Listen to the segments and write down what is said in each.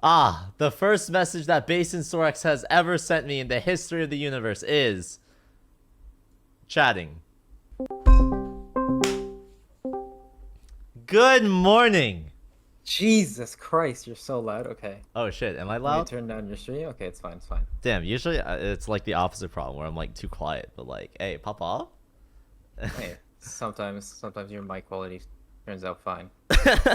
Ah, the first message that Basensorex has ever sent me in the history of the universe is chatting. Good morning. Jesus Christ, you're so loud. Okay. Oh shit, am I Let me loud? turn down your stream. Okay, it's fine. It's fine. Damn, usually it's like the opposite problem where I'm like too quiet, but like, hey, pop off. Hey, sometimes your mic quality turns out fine.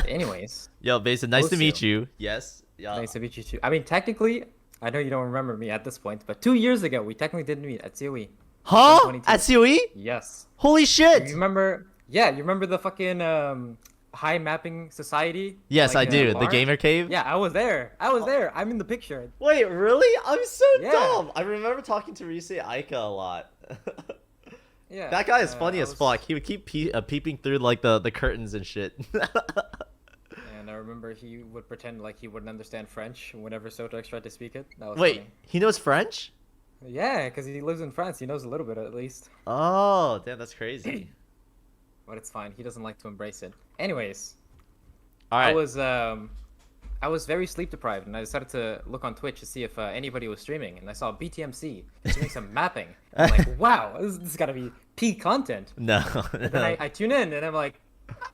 Anyways, Yo, Basen, nice to meet Osu, you. Yes. Yeah. nice to meet you too. I mean, technically, I know you don't remember me at this point, but 2 years ago, we technically did meet at COE. Huh? 2022. At COE? Yes. Holy You shit. remember? Yeah, you remember the fucking high mapping society? Yes, I Like, do. The bar? gamer cave? Yeah, I was there. I was there. I'm in the picture. Wait, really? I'm so Yeah. dumb. I remember talking to Rise Aika a lot. Yeah. That guy is funny I as was- fuck. He would keep peeping through like the curtains and shit. And I remember he would pretend like he wouldn't understand French whenever Sotox tried to speak it. That was Wait, funny. he knows French? Yeah, because he lives in France. He knows a little bit at least. Oh, damn, that's crazy. But it's fine. He doesn't like to embrace it. Anyways, All right. I was very sleep deprived, and I decided to look on Twitch to see if anybody was streaming, and I saw Btmc doing some mapping. I'm like, wow, this gotta be peak content. No, And then no. I tune in, and I'm like,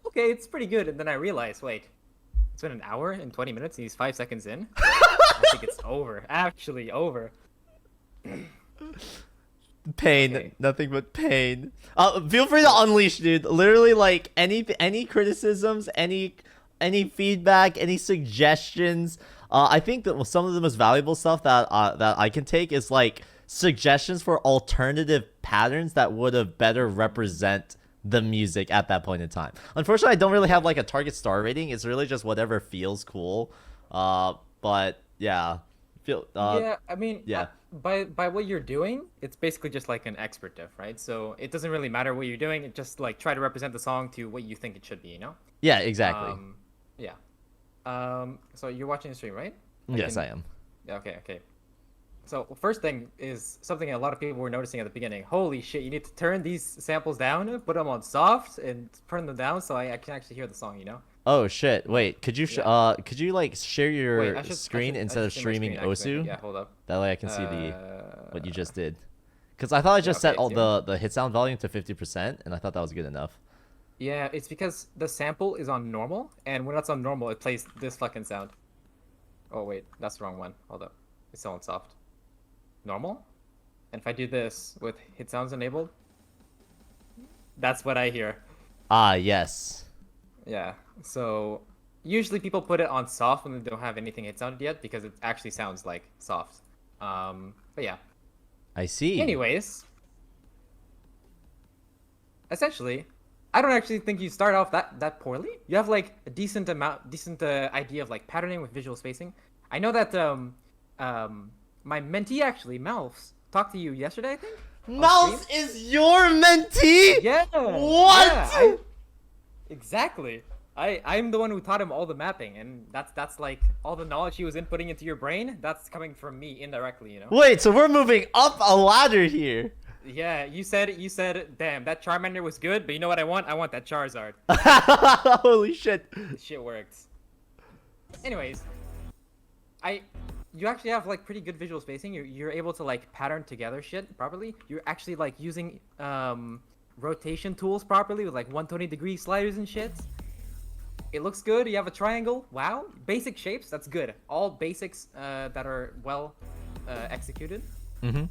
okay, it's pretty good. And then I realize, wait, it's been an hour and 20 minutes, and he's 5 seconds in. I think it's over. Actually, over. Pain, Okay. nothing but pain. Feel free to unleash, dude. Literally, like any criticisms, any feedback, any suggestions. I think that some of the most valuable stuff that I can take is like suggestions for alternative patterns that would have better represent the music at that point in time. Unfortunately, I don't really have like a target star rating. It's really just whatever feels cool. But yeah, Yeah, I mean, yeah. by what you're doing, it's basically just like an expert diff, right? So it doesn't really matter what you're doing. It just like try to represent the song to what you think it should be, you know? Yeah, exactly. Yeah. So you're watching the stream, right? Yes, I am. Yeah, okay. So first thing is something a lot of people were noticing at the beginning. Holy shit, you need to turn these samples down, put them on soft, and turn them down so I can actually hear the song, you know? Oh shit! Wait, could you Yeah. could you like share your Wait, screen I instead of should share my streaming screen, actually. Osu? Yeah, hold up. That way I can see the what you Uh, just did. Because I thought I just set okay, all so- the hit sound volume to 50%, and I thought that was good enough. Yeah, it's because the sample is on normal, and when that's on normal, it plays this fucking sound. Oh wait, that's the wrong one. Hold up. It's still on soft. Normal? And if I do this with hit sounds enabled, that's what I hear. Ah, yes. Yeah, so usually people put it on soft when they don't have anything hit sounded yet because it actually sounds like soft. But yeah. I see. Anyways, essentially, I don't actually think you start off that poorly. You have like a decent idea of like patterning with visual spacing. I know that my mentee actually, Malfs, talked to you yesterday, I think. on Mouse stream. is your mentee? Yeah. What? Yeah, exactly. I'm the one who taught him all the mapping, and that's like all the knowledge he was inputting into your brain. That's coming from me indirectly, you know. Wait, so we're moving up a ladder here. Yeah, you said, damn, that Charmander was good, but you know what I want? I want that Charizard. Holy shit. This shit works. Anyways, you actually have like pretty good visual spacing. You're able to like pattern together shit properly. You're actually like using rotation tools properly with like 120-degree sliders and shit. It looks good. You have a triangle. Wow. Basic shapes. That's good. All basics that are well executed. Mm-hmm.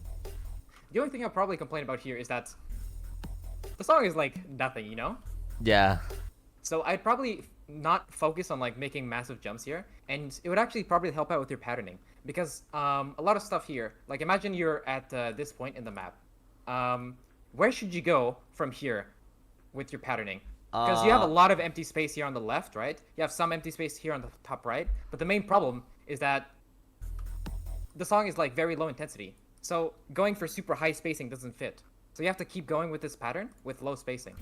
The only thing I'll probably complain about here is that the song is like nothing, you know? Yeah. So I'd probably not focus on like making massive jumps here, and it would actually probably help out with your patterning because a lot of stuff here. Like imagine you're at this point in the map. Where should you go from here with your patterning? Because you have a lot of empty space here on the left, right? You have some empty space here on the top right, but the main problem is that the song is like very low intensity. So going for super high spacing doesn't fit. So you have to keep going with this pattern with low spacing.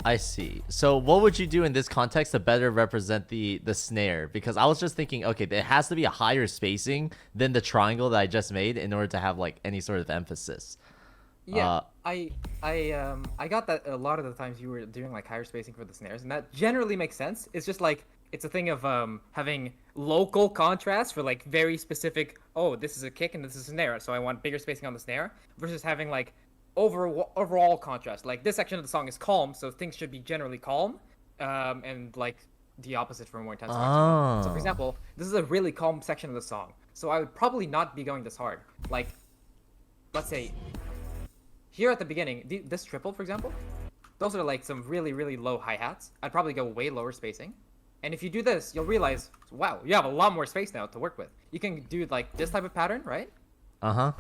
I see. So what would you do in this context to better represent the snare? Because I was just thinking, okay, there has to be a higher spacing than the triangle that I just made in order to have like any sort of emphasis. Yeah, I got that a lot of the times you were doing like higher spacing for the snares, and that generally makes sense. It's just like it's a thing of having local contrast for like very specific. Oh, this is a kick and this is a snare, so I want bigger spacing on the snare. Versus having like overall contrast. Like this section of the song is calm, so things should be generally calm, and like the opposite for more intense parts. You know? So for Oh. example, this is a really calm section of the song, so I would probably not be going this hard. Like, let's say here at the beginning, this triple, for example, those are like some really low hi-hats. I'd probably go way lower spacing. And if you do this, you'll realize, wow, you have a lot more space now to work with. You can do like this type of pattern, right? Uh-huh.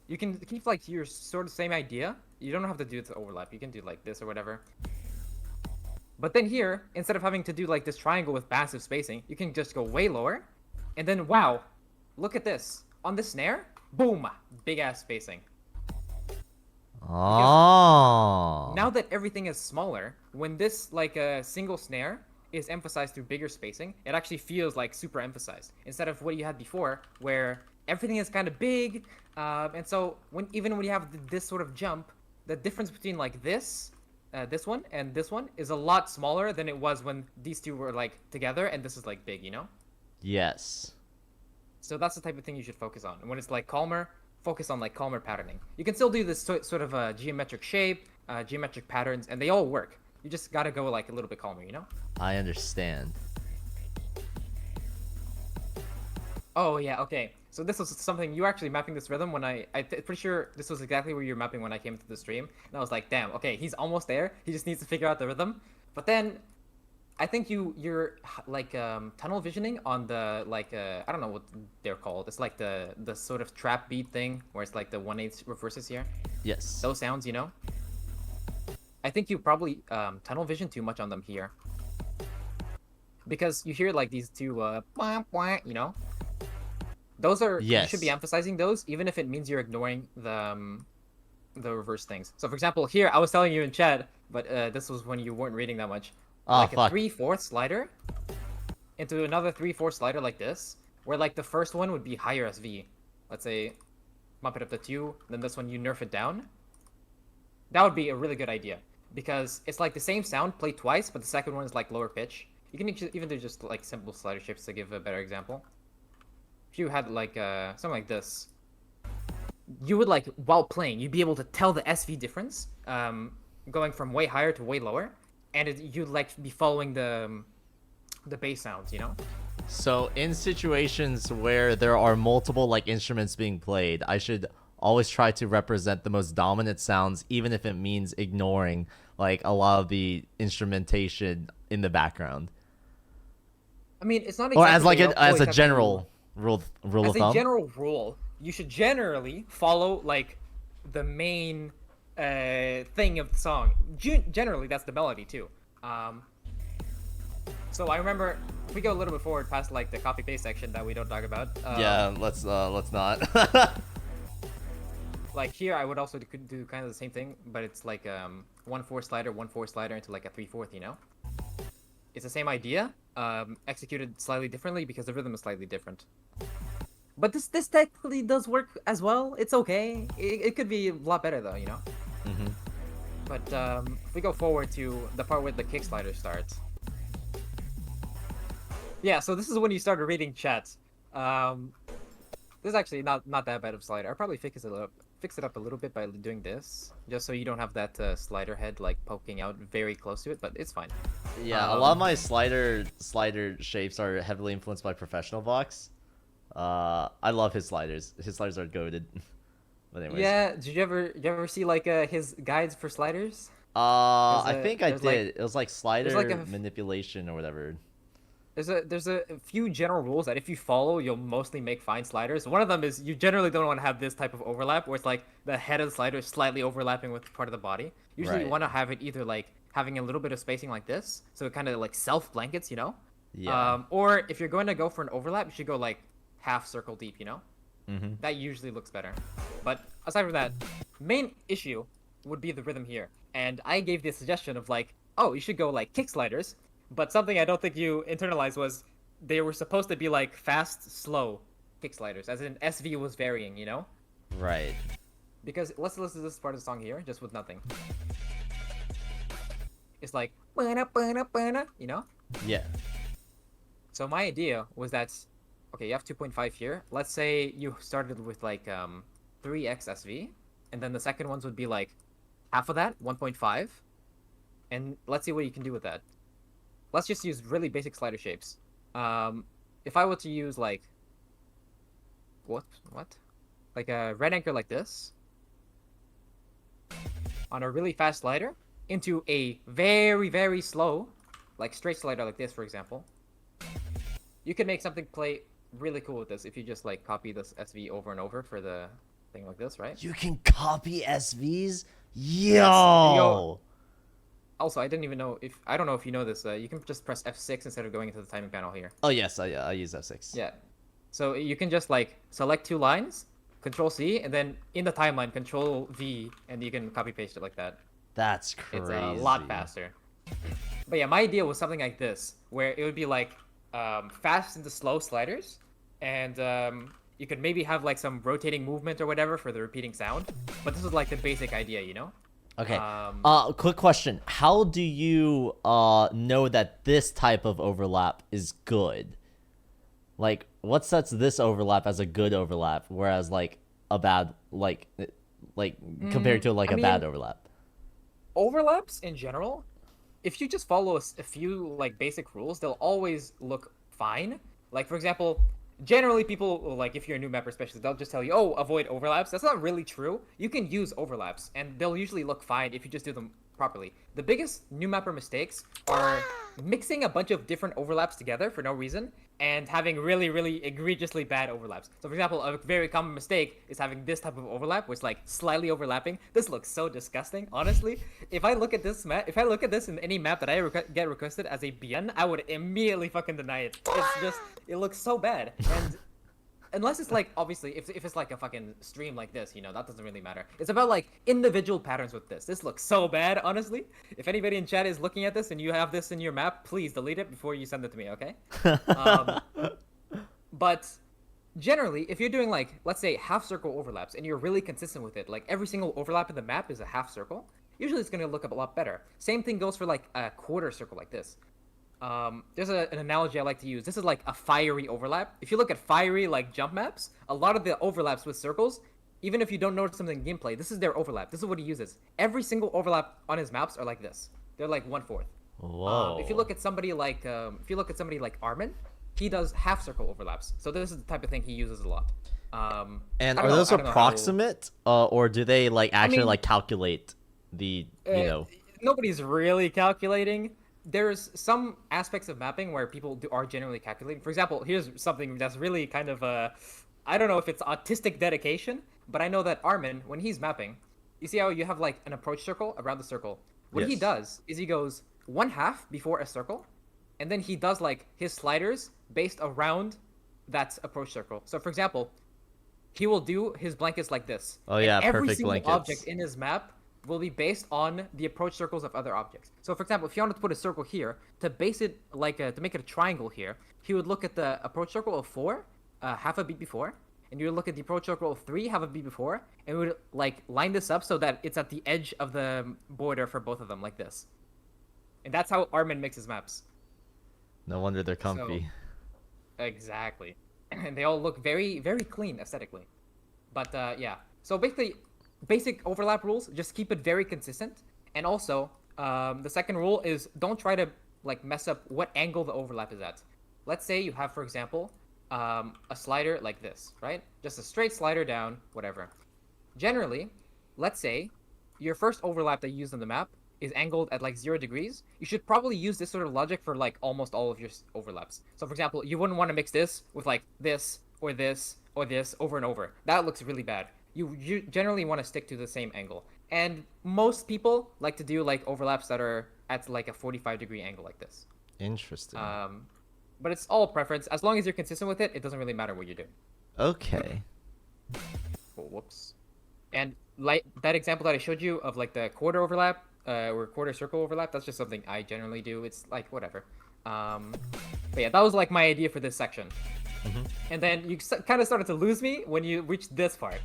You can keep like your sort of same idea. You don't have to do it to overlap. You can do like this or whatever. But then here, instead of having to do like this triangle with massive spacing, you can just go way lower. And then, wow, look at this. On this snare, boom, big ass spacing. Oh. Now that everything is smaller, when this like a single snare is emphasized through bigger spacing, it actually feels like super emphasized instead of what you had before, where everything is kind of big. And so even when you have this sort of jump, the difference between like this one and this one is a lot smaller than it was when these two were like together and this is like big, you know? Yes. So that's the type of thing you should focus on. And when it's like calmer, focus on like calmer patterning. You can still do this sort of geometric shape, geometric patterns, and they all work. You just gotta go like a little bit calmer, you know? I understand. Oh yeah, okay. So this was something you were actually mapping this rhythm when pretty sure this was exactly where you were mapping when I came to the stream, and I was like, damn, okay, he's almost there. He just needs to figure out the rhythm. But then, I think you're like tunnel visioning on the like I don't know what they're called. It's like the sort of trap beat thing where it's like the 1/8 reverses here. Yes. Those sounds, you know. I think you probably tunnel vision too much on them here, because you hear like these two you know. Those are Yes. You should be emphasizing those, even if it means you're ignoring the reverse things. So for example, here I was telling you in chat, but this was when you weren't reading that much. Oh, Like fuck. a 3/4 slider into another 3/4 slider like this, where like the first one would be higher SV. Let's say bump it up to 2, then this one you nerf it down. That would be a really good idea, because it's like the same sound played twice, but the second one is like lower pitch. You can even do just like simple slider shapes to give a better example. If you had like something like this, you would like while playing, you'd be able to tell the SV difference, going from way higher to way lower, and you'd like be following the bass sounds, you know. So in situations where there are multiple like instruments being played, I should always try to represent the most dominant sounds, even if it means ignoring like a lot of the instrumentation in the background. I mean, it's not Or exactly as like that you as always a have to general rule as of a thumb. general rule, you should generally follow like the main thing of the song. Generally, that's the melody too. So I remember if we go a little bit forward past like the copy paste section that we don't talk about. Yeah, let's not. Like here, I would also do kind of the same thing, but it's like 1/4 slider, 1/4 slider into like a 3/4. You know, it's the same idea, executed slightly differently because the rhythm is slightly different. But this technically does work as well. It's okay. It could be a lot better though, you know. Mm-hmm. But if we go forward to the part where the kick slider starts. Yeah, so this is when you started reading chats. This is actually not that bad of a slider. I'll probably fix it up a little bit by doing this, just so you don't have that slider head like poking out very close to it. But it's fine. Yeah, a lot of my slider shapes are heavily influenced by Professional Vox. I love his sliders. His sliders are goated. But anyways. Yeah, did you ever see like his guides for sliders? I think I there's, did. like- It was like slider like a manipulation or whatever. There's a few general rules that if you follow, you'll mostly make fine sliders. One of them is you generally don't want to have this type of overlap where it's like the head of the slider is slightly overlapping with part of the body. Usually you Right. want to have it either like having a little bit of spacing like this, so it kind of like self blankets, you know. Yeah. Or if you're going to go for an overlap, you should go like half circle deep, you know. Mm-hmm. That usually looks better. But aside from that, main issue would be the rhythm here. And I gave the suggestion of like, oh, you should go like kick sliders. But something I don't think you internalized was they were supposed to be like fast, slow kick sliders, as in SV was varying, you know? Right. Because let's listen to this part of the song here, just with nothing. It's like, you know? Yeah. So my idea was that, okay, you have 2.5 here. Let's say you started with like 3x SV, and then the second ones would be like half of that, 1.5, and let's see what you can do with that. Let's just use really basic slider shapes. If I were to use like what, like a red anchor like this on a really fast slider into a very, very slow, like straight slider like this, for example, you could make something play really cool with this if you just like copy this SV over and over for the thing like this, right? You can copy SVs? Yes. Yo! Also, I don't know if you know this. You can just press F6 instead of going into the timing panel here. Oh, yes, I use F6. Yeah. So you can just like select 2 lines, Control C, and then in the timeline, Control V, and you can copy paste it like that. That's crazy. It's a lot faster. But yeah, my idea was something like this, where it would be like fast into slow sliders, and you could maybe have like some rotating movement or whatever for the repeating sound. But this is like the basic idea, you know? Okay. Quick question. How do you know that this type of overlap is good? Like, what sets this overlap as a good overlap, whereas like a bad, like compared to like a bad overlap? Overlaps in general, if you just follow a few like basic rules, they'll always look fine. Like for example, generally people like if you're a new mapper especially, they'll just tell you, oh, avoid overlaps. That's not really true. You can use overlaps and they'll usually look fine if you just do them properly. The biggest new mapper mistakes are mixing a bunch of different overlaps together for no reason and having really, really egregiously bad overlaps. So for example, a very common mistake is having this type of overlap, which is like slightly overlapping. This looks so disgusting, honestly. If I look at this map, if I look at this in any map that I get requested as a BN, I would immediately fucking deny it. It's just, it looks so bad. And unless it's like, obviously, if it's like a fucking stream like this, you know, that doesn't really matter. It's about like individual patterns with this. This looks so bad, honestly. If anybody in chat is looking at this and you have this in your map, please delete it before you send it to me, okay? But generally, if you're doing like, let's say half circle overlaps and you're really consistent with it, like every single overlap in the map is a half circle, usually it's going to look a lot better. Same thing goes for like a quarter circle like this. There's an analogy I like to use. This is like a fiery overlap. If you look at fiery like jump maps, a lot of the overlaps with circles, even if you don't notice something in gameplay, this is their overlap. This is what he uses. Every single overlap on his maps are like this. They're like 1/4. Whoa. If you look at somebody like Armin, he does half circle overlaps. So this is the type of thing he uses a lot. And are those approximate, or do they like actually like calculate the Nobody's really calculating. There's some aspects of mapping where people are generally calculating. For example, here's something that's really kind of I don't know if it's autistic dedication, but I know that Armin, when he's mapping, you see how you have like an approach circle around the circle. What he does is he goes 1/2 before a circle, and then he does like his sliders based around that approach circle. So for example, he will do his blankets like this. Oh yeah, every perfect single blankets. object in his map will be based on the approach circles of other objects. So for example, if you wanted to put a circle here, to base it like to make it a triangle here, he would look at the approach circle of 4, half a beat before, and you would look at the approach circle of 3, half a beat before, and we would like line this up so that it's at the edge of the border for both of them like this. And that's how Armin makes his maps. No wonder they're comfy. So, exactly. And they all look very, very clean aesthetically. But yeah, so basically, basic overlap rules, just keep it very consistent. And also, the second rule is don't try to like mess up what angle the overlap is at. Let's say you have, for example, a slider like this, right? Just a straight slider down, whatever. Generally, let's say your first overlap that you use on the map is angled at like 0 degrees. You should probably use this sort of logic for like almost all of your overlaps. So for example, you wouldn't want to mix this with like this or this or this over and over. That looks really bad. You generally want to stick to the same angle. And most people like to do like overlaps that are at like a 45-degree angle like this. Interesting. But it's all preference. As long as you're consistent with it, it doesn't really matter what you're doing. Okay. Oh, whoops. And like that example that I showed you of like the quarter overlap or quarter circle overlap, that's just something I generally do. It's like whatever. But yeah, that was like my idea for this section. Mm-hmm. And then you kind of started to lose me when you reached this part.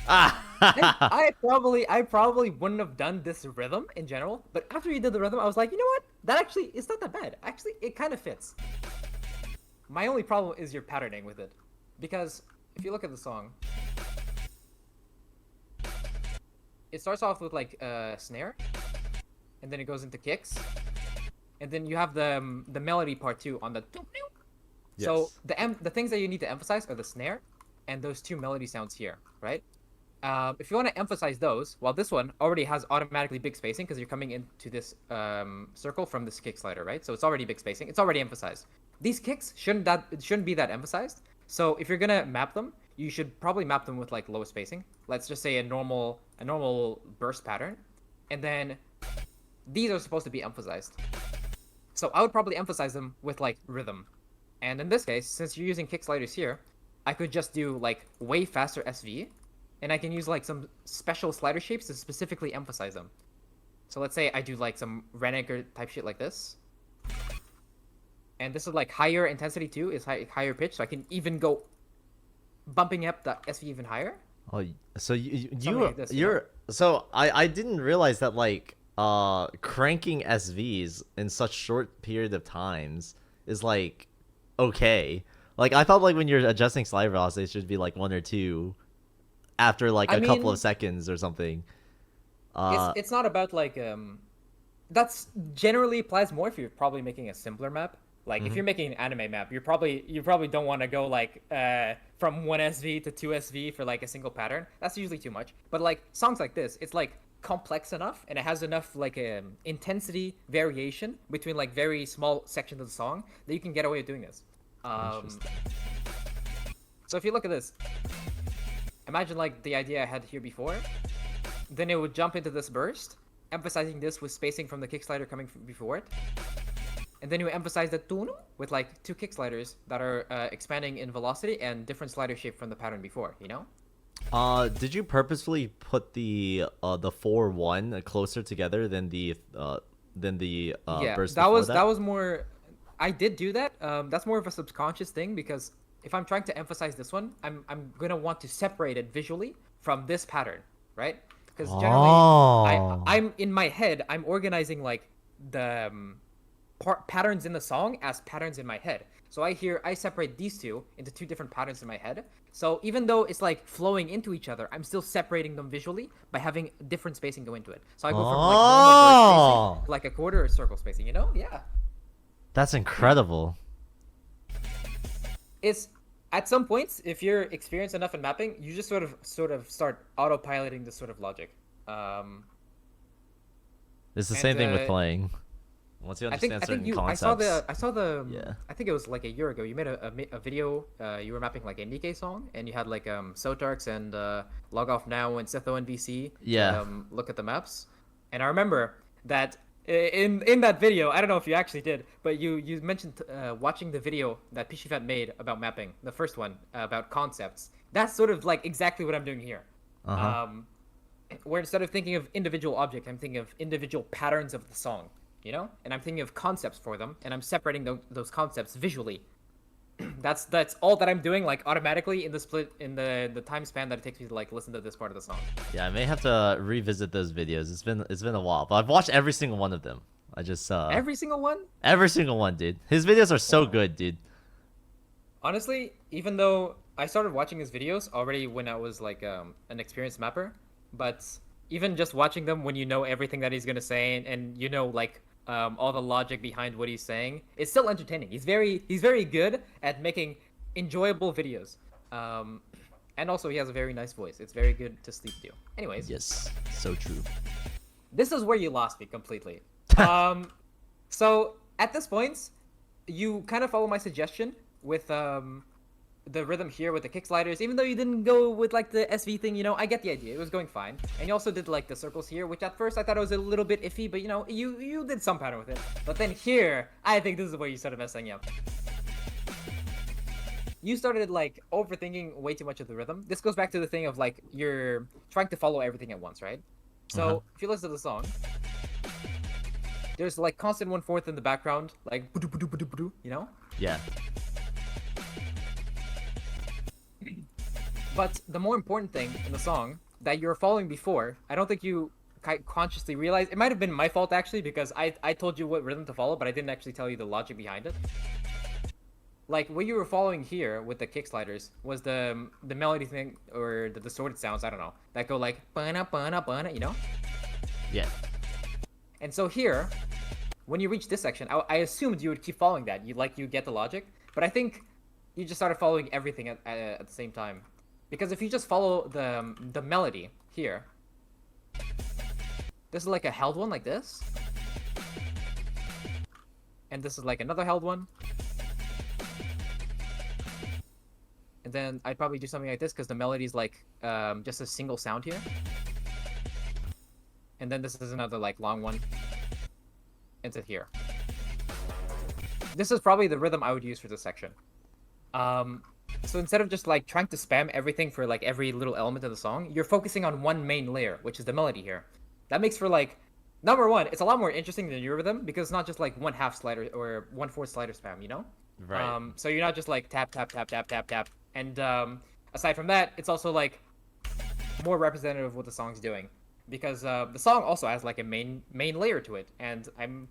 I probably wouldn't have done this rhythm in general, but after you did the rhythm, I was like, you know what? that actually it's not that bad. Actually, it kind of fits. My only problem is your patterning with it, because if you look at the song, it starts off with like a snare, and then it goes into kicks, and then you have the melody part too on the. Yes. So the things that you need to emphasize are the snare, and those two melody sounds here, right? If you want to emphasize those, well, this one already has automatically big spacing because you're coming into this circle from this kick slider, right? So it's already big spacing. It's already emphasized. These kicks shouldn't be that emphasized. So if you're gonna map them, you should probably map them with like low spacing. Let's just say a normal burst pattern, and then these are supposed to be emphasized. So I would probably emphasize them with like rhythm. And in this case, since you're using kick sliders here, I could just do like way faster SV, and I can use like some special slider shapes to specifically emphasize them. So let's say I do like some Renegger type shit like this. And this is like higher intensity too, is higher pitch, so I can even go bumping up the SV even higher. Oh, so Something like this, you know? so I didn't realize that like cranking SVs in such short period of times is like okay. Like I thought like when you're adjusting slide velocity it should be like 1 or 2 after like a couple of seconds or something. It's not about like that's generally applies more if you're probably making a simpler map. Like if you're making an anime map, you probably don't want to go like from 1 SV to 2 SV for like a single pattern. That's usually too much. But like songs like this, it's like complex enough and it has enough like intensity variation between like very small sections of the song that you can get away with doing this. So if you look at this, imagine like the idea I had here before, then it would jump into this burst, emphasizing this with spacing from the kick slider coming before it. And then you emphasize the tune with like 2 kick sliders that are expanding in velocity and different slider shape from the pattern before, you know? Did you purposefully put the 4-1 closer together than the Yeah, burst that before was more. I did do that. That's more of a subconscious thing because if I'm trying to emphasize this one, I'm gonna want to separate it visually from this pattern, right? Because generally, I'm in my head, I'm organizing like the patterns in the song as patterns in my head. So I separate these two into 2 different patterns in my head. So even though it's like flowing into each other, I'm still separating them visually by having different spacing go into it. So I go from like normal burst spacing to like a quarter or circle spacing, you know? Yeah. That's incredible. It's at some points, if you're experienced enough in mapping, you just sort of start autopiloting this sort of logic. It's the same thing with playing. Once you understand certain concepts. I saw the yeah. I think it was like a year ago. You made a video. You were mapping like a Nikkei song, and you had like Sotarks and Log Off Now and Setho and VC. Yeah. Look at the maps, and I remember that in that video. I don't know if you actually did, but you mentioned watching the video that Pishifat made about mapping, the first one about concepts. That's sort of like exactly what I'm doing here. Where instead of thinking of individual object, I'm thinking of individual patterns of the song. You know, and I'm thinking of concepts for them, and I'm separating those concepts visually. That's all that I'm doing, like automatically in the split in the time span that it takes me to like listen to this part of the song. Yeah, I may have to revisit those videos. It's been a while, but I've watched every single one of them. I just every single one. Every single one, dude. His videos are so good, dude. Honestly, even though I started watching his videos already when I was like an experienced mapper, but even just watching them when you know everything that he's gonna say and you know like. All the logic behind what he's saying. It's still entertaining. He's very good at making enjoyable videos. And also he has a very nice voice. It's very good to sleep to. Anyways. Yes, so true. This is where you lost me completely. So at this point, you kind of follow my suggestion with the rhythm here with the kick sliders, even though you didn't go with like the SV thing, you know, I get the idea. It was going fine. And you also did like the circles here, which at first I thought it was a little bit iffy, but you know, you did some pattern with it. But then here, I think this is where you started messing up. You started like overthinking way too much of the rhythm. This goes back to the thing of like you're trying to follow everything at once, right? So if you listen to the song, there's like constant 1/4 in the background, like you know? Yeah. But the more important thing in the song that you're following before, I don't think you consciously realized. It might have been my fault actually, because I told you what rhythm to follow, but I didn't actually tell you the logic behind it. Like what you were following here with the kick sliders was the melody thing or the distorted sounds, I don't know, that go like bana bana bana, you know? Yeah. And so here, when you reach this section, I assumed you would keep following that. You get the logic, but I think you just started following everything at the same time. Because if you just follow the melody here, this is like a held one like this, and this is like another held one. And then I'd probably do something like this because the melody is like just a single sound here. And then this is another like long one into here. This is probably the rhythm I would use for this section. So instead of just like trying to spam everything for like every little element of the song, you're focusing on one main layer, which is the melody here. That makes for like, number one, it's a lot more interesting than your rhythm because it's not just like 1/2 slider or 1/4 slider spam, you know? Right. So you're not just like tap, tap, tap, tap, tap, tap. And aside from that, it's also like more representative of what the song's doing, because the song also has like a main layer to it. And I'm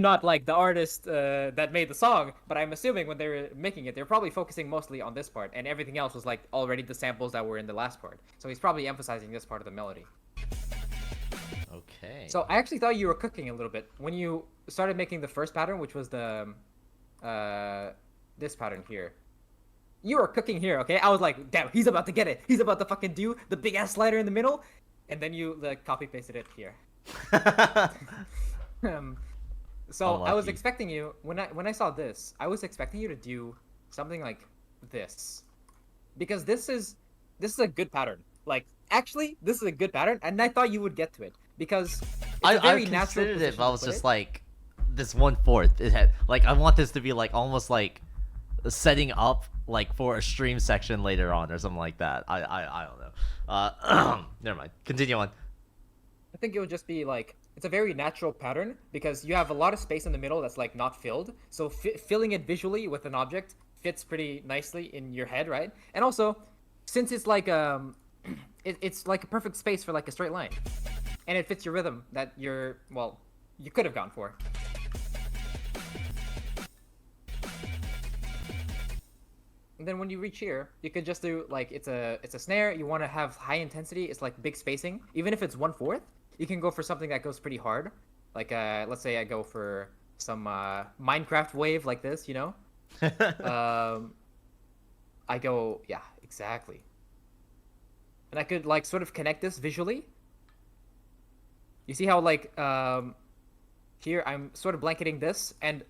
not like the artist that made the song, but I'm assuming when they were making it, they're probably focusing mostly on this part, and everything else was like already the samples that were in the last part. So he's probably emphasizing this part of the melody. Okay. So I actually thought you were cooking a little bit when you started making the first pattern, which was the this pattern here. You were cooking here, okay? I was like, damn, he's about to get it. He's about to fucking do the big ass slider in the middle, and then you like copy pasted it here. So Unlucky. I was expecting you when I saw this, I was expecting you to do something like this, because this is a good pattern. Like actually, this is a good pattern, and I thought you would get to it because it's a very I natural considered it, position but I to was put just it. like, this 1/4. It had like I want this to be like almost like setting up like for a stream section later on or something like that. I don't know. Never mind. Continue on. I think it would just be like, it's a very natural pattern because you have a lot of space in the middle that's like not filled. So filling it visually with an object fits pretty nicely in your head, right? And also, since it's like it's like a perfect space for like a straight line, and it fits your rhythm that you could have gone for. And then when you reach here, you could just do like it's a snare. You want to have high intensity. It's like big spacing. Even if it's 1/4, you can go for something that goes pretty hard. Like let's say I go for some Minecraft wave like this, you know. I go, yeah, exactly. And I could like sort of connect this visually. You see how like here I'm sort of blanketing this, and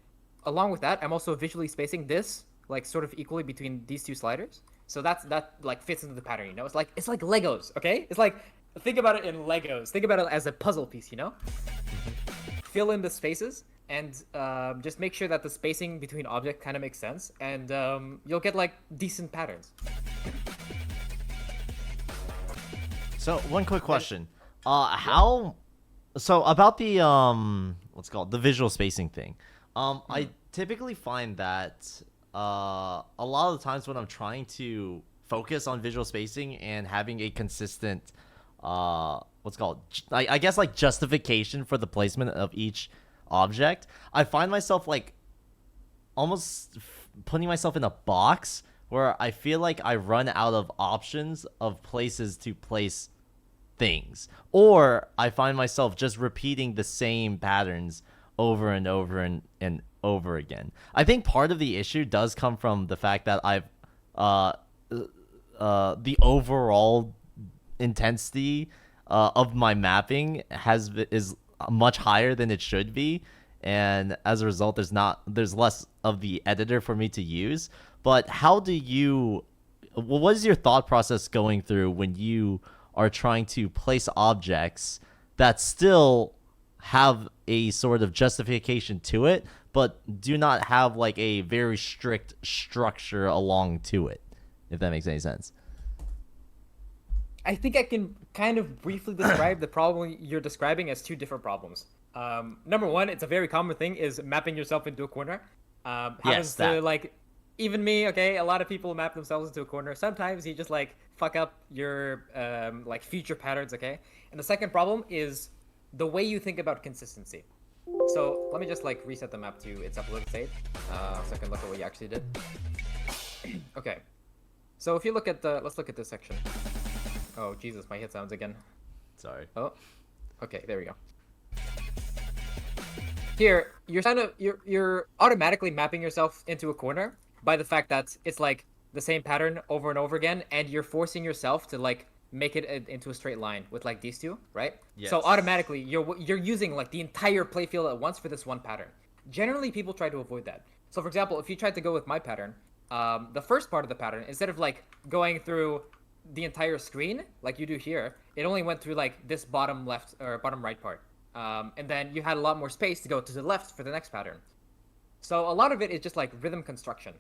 along with that, I'm also visually spacing this like sort of equally between these two sliders. So that like fits into the pattern, you know? It's like Legos, okay? It's like, think about it in Legos. Think about it as a puzzle piece, you know? Fill in the spaces and just make sure that the spacing between objects kind of makes sense, and you'll get like decent patterns. So one quick question. How so about the what's it called, the visual spacing thing. I typically find that a lot of the times when I'm trying to focus on visual spacing and having a consistent what's it called, I guess like justification for the placement of each object, I find myself like almost putting myself in a box where I feel like I run out of options of places to place things, or I find myself just repeating the same patterns over and over and over again. I think part of the issue does come from the fact that I've the overall intensity of my mapping is much higher than it should be, and as a result there's less of the editor for me to use. But what is your thought process going through when you are trying to place objects that still have a sort of justification to it, but do not have like a very strict structure along to it, if that makes any sense? I think I can kind of briefly describe the problem you're describing as two different problems. Number one, it's a very common thing, is mapping yourself into a corner. Happens Yes, that. to like even me, okay, a lot of people map themselves into a corner. Sometimes you just like fuck up your like future patterns, okay? And the second problem is the way you think about consistency. So let me just like reset the map to its upload state, so I can look at what you actually did. Okay, so if you look at let's look at this section. Oh Jesus, my hit sounds again. Sorry. Oh, okay, there we go. Here, you're automatically mapping yourself into a corner by the fact that it's like the same pattern over and over again, and you're forcing yourself to like make it into a straight line with like these two, right? Yes. So automatically you're using like the entire playfield at once for this one pattern. Generally, people try to avoid that. So for example, if you tried to go with my pattern, the first part of the pattern, instead of like going through the entire screen like you do here, it only went through like this bottom left or bottom right part. And then you had a lot more space to go to the left for the next pattern. So a lot of it is just like rhythm construction.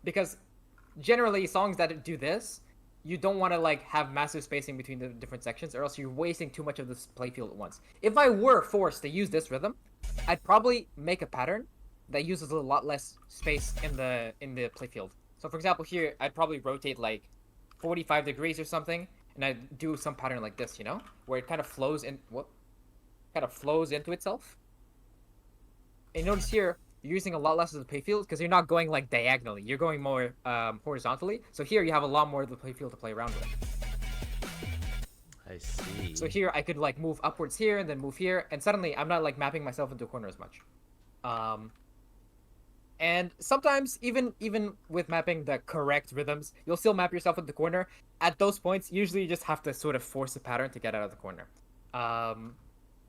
Because generally songs that do this, you don't want to like have massive spacing between the different sections, or else you're wasting too much of this playfield at once. If I were forced to use this rhythm, I'd probably make a pattern that uses a lot less space in the playfield. So for example, here I'd probably rotate like 45 degrees or something, and I'd do some pattern like this, you know, where it kind of flows into itself. And notice here, you're using a lot less of the playfield because you're not going like diagonally. You're going more horizontally. So here you have a lot more of the playfield to play around with. I see. So here I could like move upwards here and then move here, and suddenly I'm not like mapping myself into a corner as much. And sometimes even with mapping the correct rhythms, you'll still map yourself into the corner. At those points, usually you just have to sort of force a pattern to get out of the corner.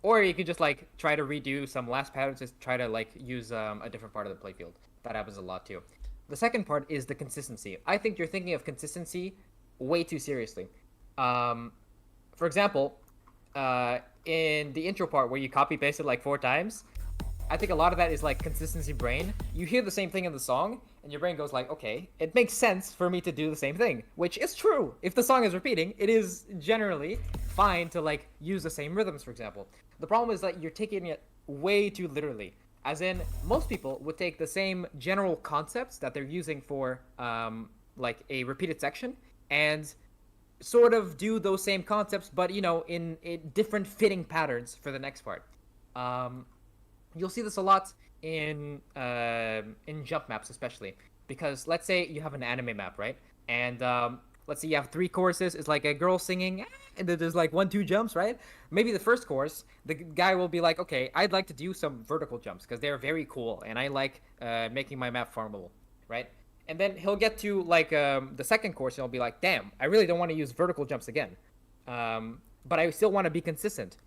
Or you could just like try to redo some last patterns, just try to like use a different part of the playfield. That happens a lot too. The second part is the consistency. I think you're thinking of consistency way too seriously. For example, in the intro part where you copy pasted like 4 times, I think a lot of that is like consistency brain. You hear the same thing in the song, and your brain goes like, okay, it makes sense for me to do the same thing, which is true. If the song is repeating, it is generally fine to like use the same rhythms, for example. The problem is that you're taking it way too literally. As in, most people would take the same general concepts that they're using for like a repeated section and sort of do those same concepts, but you know, in different fitting patterns for the next part. You'll see this a lot in jump maps, especially because let's say you have an anime map, right? And let's say you have 3 choruses. It's like a girl singing, and then there's like 1, 2 jumps, right? Maybe the first chorus, the guy will be like, okay, I'd like to do some vertical jumps because they're very cool, and I like making my map farmable, right? And then he'll get to like the second chorus, and he'll be like, damn, I really don't want to use vertical jumps again, but I still want to be consistent.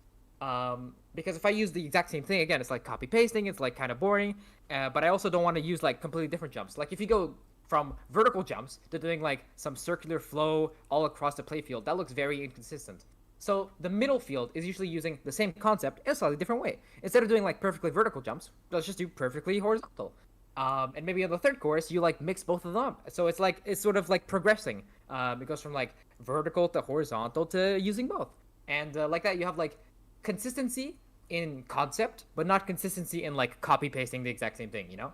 Because if I use the exact same thing again, it's like copy pasting, it's like kind of boring, but I also don't want to use like completely different jumps. Like if you go from vertical jumps to doing like some circular flow all across the playfield, that looks very inconsistent. So the middle field is usually using the same concept in a slightly different way. Instead of doing like perfectly vertical jumps, let's just do perfectly horizontal. And maybe in the third chorus, you like mix both of them up. So it's like, it's sort of like progressing. It goes from like vertical to horizontal to using both. And like that, you have like consistency in concept, but not consistency in like copy pasting the exact same thing, you know?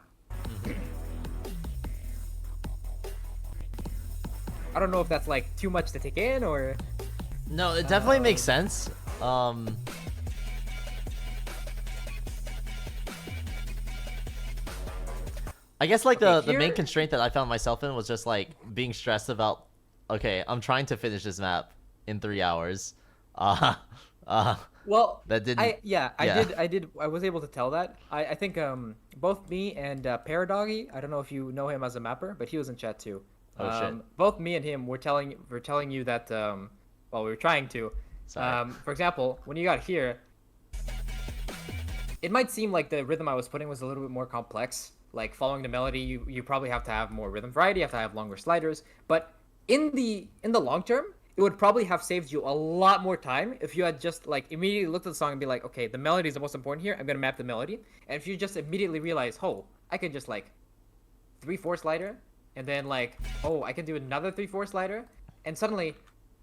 I don't know if that's like too much to take in or... No, it definitely makes sense. I guess like Okay, the main here- constraint that I found myself in was just like being stressed about, okay, I'm trying to finish this map in 3 hours. Well, That didn't- I was able to tell that. I think both me and Paradoggy, I don't know if you know him as a mapper, but he was in chat too. Oh, shit. Both me and him were telling you that well, we were trying to. Sorry. For example, when you got here, it might seem like the rhythm I was putting was a little bit more complex. Like following the melody, you probably have to have more rhythm variety, you have to have longer sliders. But in the long term, it would probably have saved you a lot more time if you had just like immediately looked at the song and be like, okay, the melody is the most important here. I'm gonna map the melody. And if you just immediately realize, oh, I can just like 3/4 slider, and then like, oh, I can do another 3/4 slider, and suddenly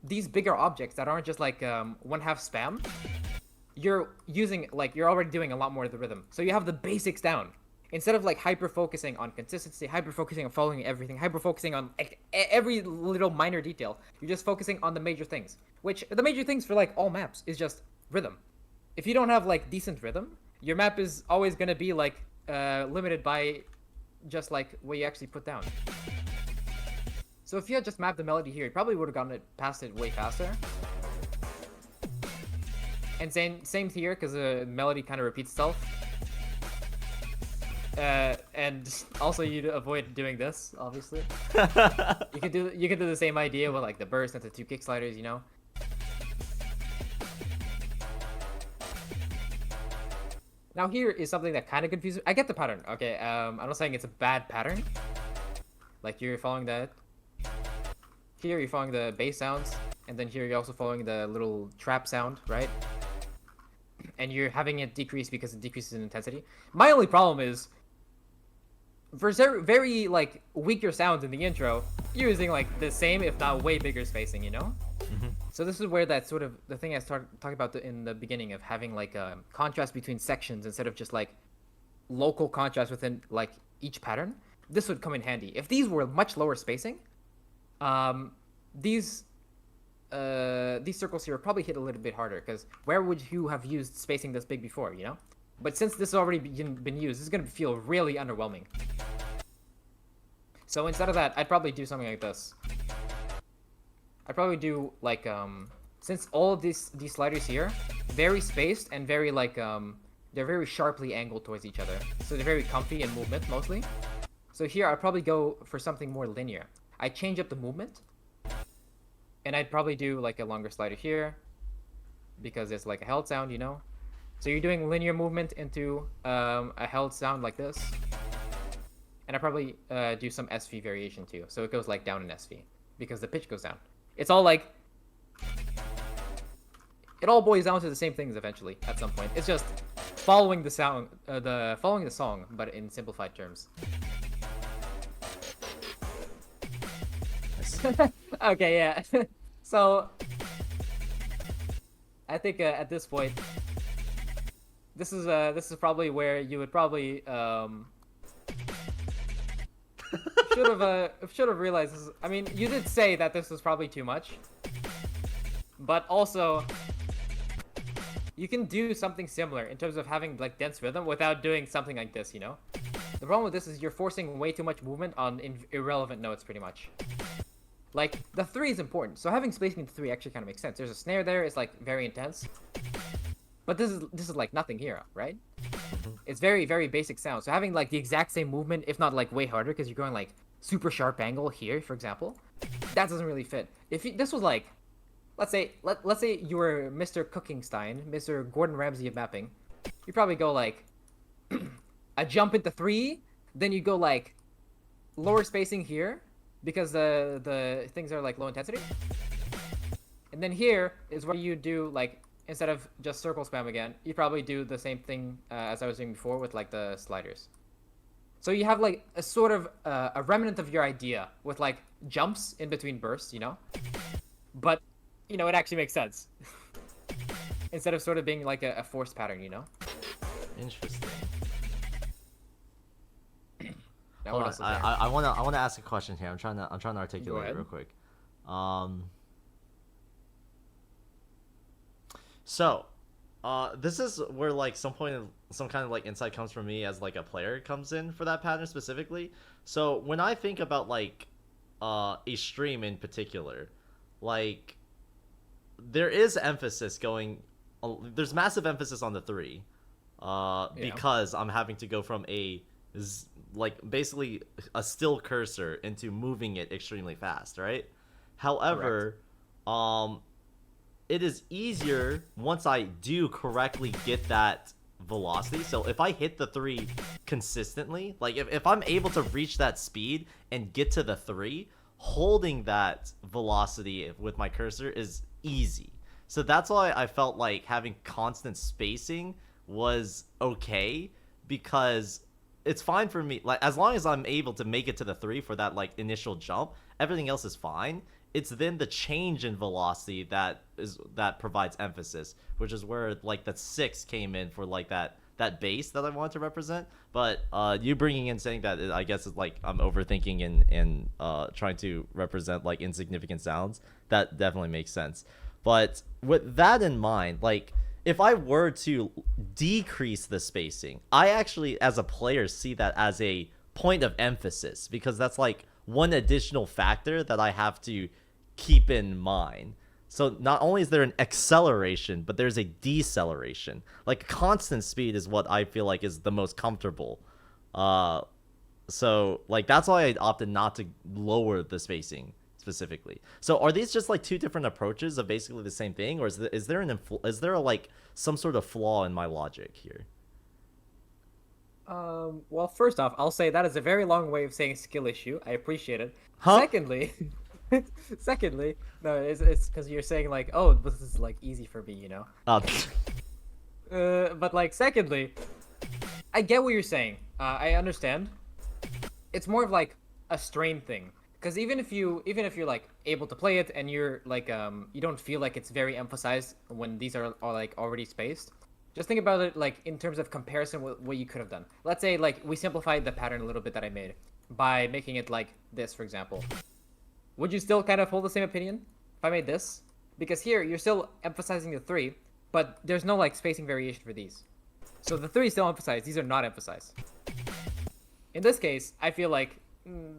these bigger objects that aren't just like 1/2 spam, you're using like you're already doing a lot more of the rhythm. So you have the basics down. Instead of like hyper focusing on consistency, hyper focusing on following everything, hyper focusing on like, every little minor detail, you're just focusing on the major things. Which the major things for like all maps is just rhythm. If you don't have like decent rhythm, your map is always gonna be like limited by just like what you actually put down. So if you had just mapped the melody here, you probably would have gotten it past it way faster. And same here, because the melody kind of repeats itself. And also you'd avoid doing this, obviously. You could do the same idea with like the burst and the 2 kick sliders, you know. Now here is something that kind of confuses. I get the pattern. Okay, I'm not saying it's a bad pattern. Like you're following that. Here you're following the bass sounds, and then here you're also following the little trap sound, right? And you're having it decrease because it decreases in intensity. My only problem is, for very like weaker sounds in the intro, you're using like the same, if not way bigger spacing, you know? Mm-hmm. So this is where that sort of the thing I started talking about in the beginning of having like a contrast between sections instead of just like local contrast within like each pattern. This would come in handy if these were much lower spacing. These circles here probably hit a little bit harder, because where would you have used spacing this big before, you know? But since this has already been used, this is going to feel really underwhelming. So instead of that, I'd probably do something like this. I'd probably do like, since all of these sliders here, very spaced and very like, they're very sharply angled towards each other. So they're very comfy in movement mostly. So here I'd probably go for something more linear. I'd change up the movement. And I'd probably do like a longer slider here, because it's like a held sound, you know? So you're doing linear movement into a held sound like this. And I probably do some SV variation too. So it goes like down in SV, because the pitch goes down. It's all like, it all boils down to the same things eventually at some point. It's just following the sound, following the song, but in simplified terms. Okay, yeah. So I think at this point, this is probably where you would probably should have realized this. I mean, you did say that this was probably too much, but also you can do something similar in terms of having like dense rhythm without doing something like this, you know? The problem with this is you're forcing way too much movement on irrelevant notes, pretty much. Like, the 3 is important, so having spacing into 3 actually kind of makes sense. There's a snare there, it's like very intense. But this is like nothing here, right? It's very, very basic sound. So having like the exact same movement, if not like way harder, because you're going like super sharp angle here, for example, that doesn't really fit. If this was like, let's say you were Mr. Cookingstein, Mr. Gordon Ramsay of mapping, you probably go like a jump into 3, then you go like lower spacing here, because the things are like low intensity. And then here is where you do like, instead of just circle spam again, you probably do the same thing as I was doing before with like the sliders. So you have like a sort of a remnant of your idea with like jumps in between bursts, you know? But, you know, it actually makes sense. Instead of sort of being like a forced pattern, you know? Interesting. Now, Hold what else on. is there? I wanna ask a question here. I'm trying to articulate it real quick. So, this is where like some kind of like insight comes from me as like a player comes in for that pattern specifically. So when I think about like a stream in particular, like there is emphasis going, there's massive emphasis on the 3, because I'm having to go from like basically a still cursor into moving it extremely fast, right? However, it is easier once I do correctly get that velocity. So if I hit the 3 consistently, like if I'm able to reach that speed and get to the 3, holding that velocity with my cursor is easy. So that's why I felt like having constant spacing was okay, because it's fine for me, like as long as I'm able to make it to the 3 for that like initial jump, everything else is fine. It's then the change in velocity that provides emphasis, which is where like that 6 came in for like that that bass that I wanted to represent. But you bringing in saying that, I guess it's like I'm overthinking and trying to represent like insignificant sounds. That definitely makes sense. But with that in mind, like if I were to decrease the spacing, I actually as a player see that as a point of emphasis, because that's like one additional factor that I have to keep in mind. So not only is there an acceleration, but there's a deceleration. Like constant speed is what I feel like is the most comfortable. So like that's why I opted not to lower the spacing specifically. So are these just like two different approaches of basically the same thing, or is there a, like some sort of flaw in my logic here? Well, first off, I'll say that is a very long way of saying skill issue. I appreciate it. Huh? Secondly, secondly, no, it's because you're saying like, oh, this is like easy for me, you know. Uh, But like, secondly, I get what you're saying. I understand. It's more of like a strain thing. Because even if you're like able to play it and you're like you don't feel like it's very emphasized when these are like already spaced. Just think about it like in terms of comparison with what you could have done. Let's say like we simplified the pattern a little bit that I made by making it like this, for example. Would you still kind of hold the same opinion if I made this? Because here you're still emphasizing the 3, but there's no like spacing variation for these. So the 3 is still emphasized, these are not emphasized. In this case, I feel like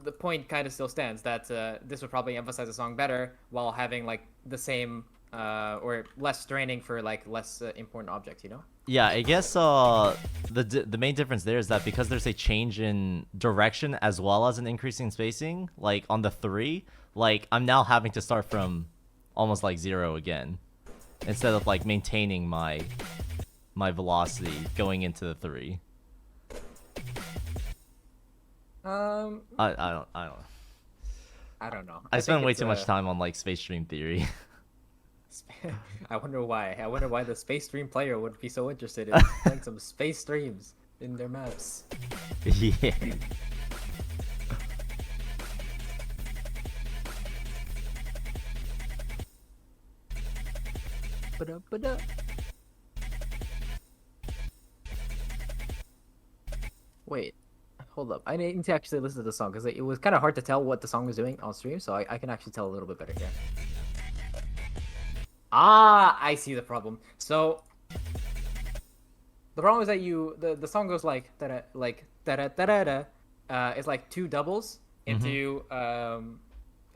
the point kind of still stands that this would probably emphasize the song better while having like the same or less straining for like less important objects, you know? Yeah, I guess the main difference there is that because there's a change in direction as well as an increase in spacing, like on the 3, like I'm now having to start from almost like 0 again, instead of like maintaining my velocity going into the 3. I don't know. I spend way too much time on like space stream theory. I wonder why. I wonder why the space stream player would be so interested in playing some space streams in their maps. Yeah. Ba-da-ba-da. Wait, hold up. I need to actually listen to the song because it was kind of hard to tell what the song was doing on stream, so I can actually tell a little bit better here. Ah, I see the problem. So the problem is that the song goes like da da da da da. It's like 2 doubles into a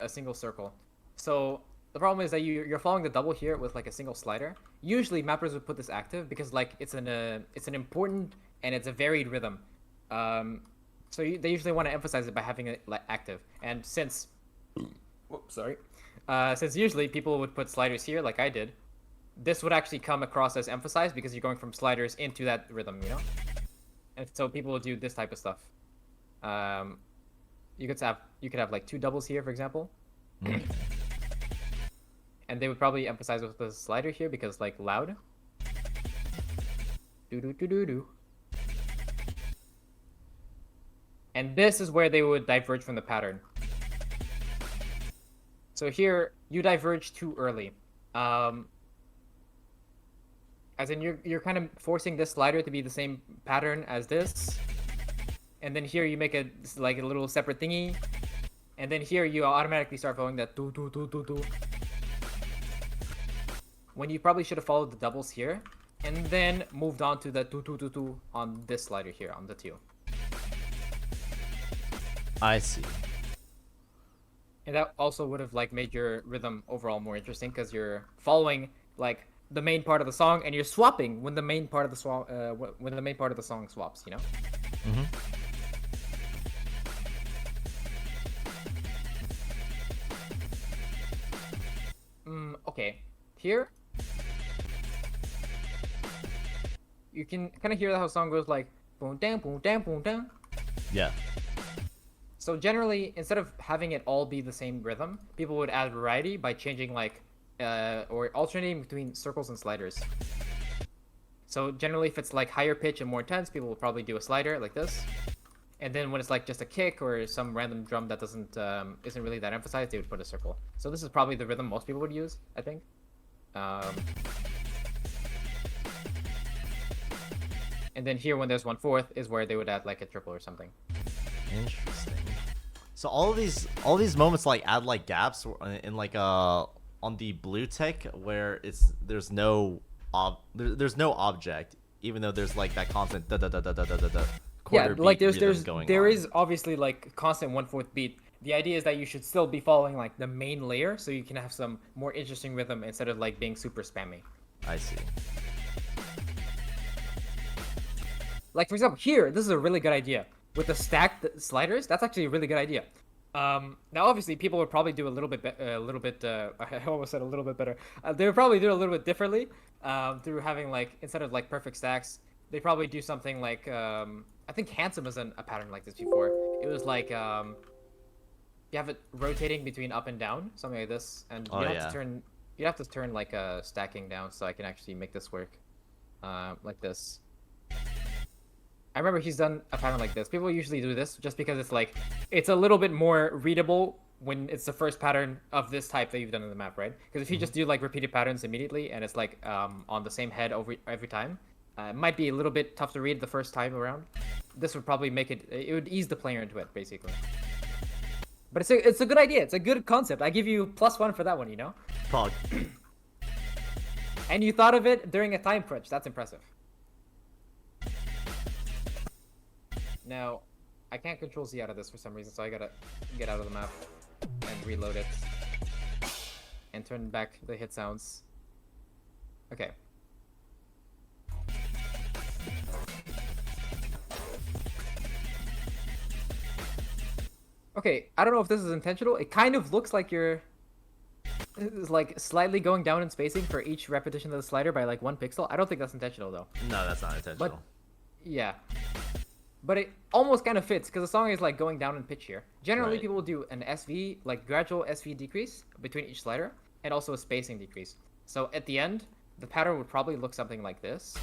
single circle. So the problem is that you're following the double here with like a single slider. Usually mappers would put this active because like it's an important and it's a varied rhythm. So they usually want to emphasize it by having it like active. And since since usually people would put sliders here like I did, this would actually come across as emphasized because you're going from sliders into that rhythm, you know? And so people would do this type of stuff. You could have like 2 doubles here, for example. And they would probably emphasize with the slider here because like loud. Do do do do do. And this is where they would diverge from the pattern. So here, you diverge too early. As in, you're kind of forcing this slider to be the same pattern as this. And then here you make a little separate thingy. And then here you automatically start following that do do do do do. When you probably should have followed the doubles here. And then moved on to the do do do do on this slider here, on the 2. I see. And that also would have like made your rhythm overall more interesting because you're following like the main part of the song and you're swapping when the main part of the song swaps, you know? Okay. Here you can kind of hear how the song goes like boom down boom down boom down. Yeah. So generally, instead of having it all be the same rhythm, people would add variety by changing like, or alternating between circles and sliders. So generally, if it's like higher pitch and more intense, people will probably do a slider like this. And then when it's like just a kick or some random drum that isn't really that emphasized, they would put a circle. So this is probably the rhythm most people would use, I think. And then here, when there's 1/4, is where they would add like a triple or something. Interesting. So all these moments like add like gaps in like on the blue tech where there's no there's no object, even though there's like that constant da da da da da da da Yeah, quarter like beat rhythm going there on. is obviously like constant 1/4 beat. The idea is that you should still be following like the main layer, so you can have some more interesting rhythm instead of like being super spammy. I see. Like for example, here, this is a really good idea with the stacked sliders. That's actually a really good idea. Now obviously people would probably do a little bit, I almost said a little bit better. They would probably do it a little bit differently, through having like instead of like perfect stacks, they probably do something like I think Handsome was in a pattern like this before. It was like you have it rotating between up and down, something like this, and you have to turn like stacking down so I can actually make this work, like this. I remember he's done a pattern like this. People usually do this just because it's a little bit more readable when it's the first pattern of this type that you've done in the map, right? Because if you just do like repeated patterns immediately and it's like on the same head every time, it might be a little bit tough to read the first time around. This would probably make it would ease the player into it, basically. But it's a good idea. It's a good concept. I give you +1 for that one, you know? Pog. And you thought of it during a time crunch. That's impressive. Now, I can't control Z out of this for some reason, so I gotta get out of the map and reload it. And turn back the hit sounds. Okay. Okay, I don't know if this is intentional. It kind of looks like you're like slightly going down in spacing for each repetition of the slider by like 1 pixel. I don't think that's intentional though. No, that's not intentional. But yeah. But it almost kind of fits because the song is like going down in pitch here. Generally, Right. people will do an SV, like gradual SV decrease between each slider, and also a spacing decrease. So at the end, the pattern would probably look something like this.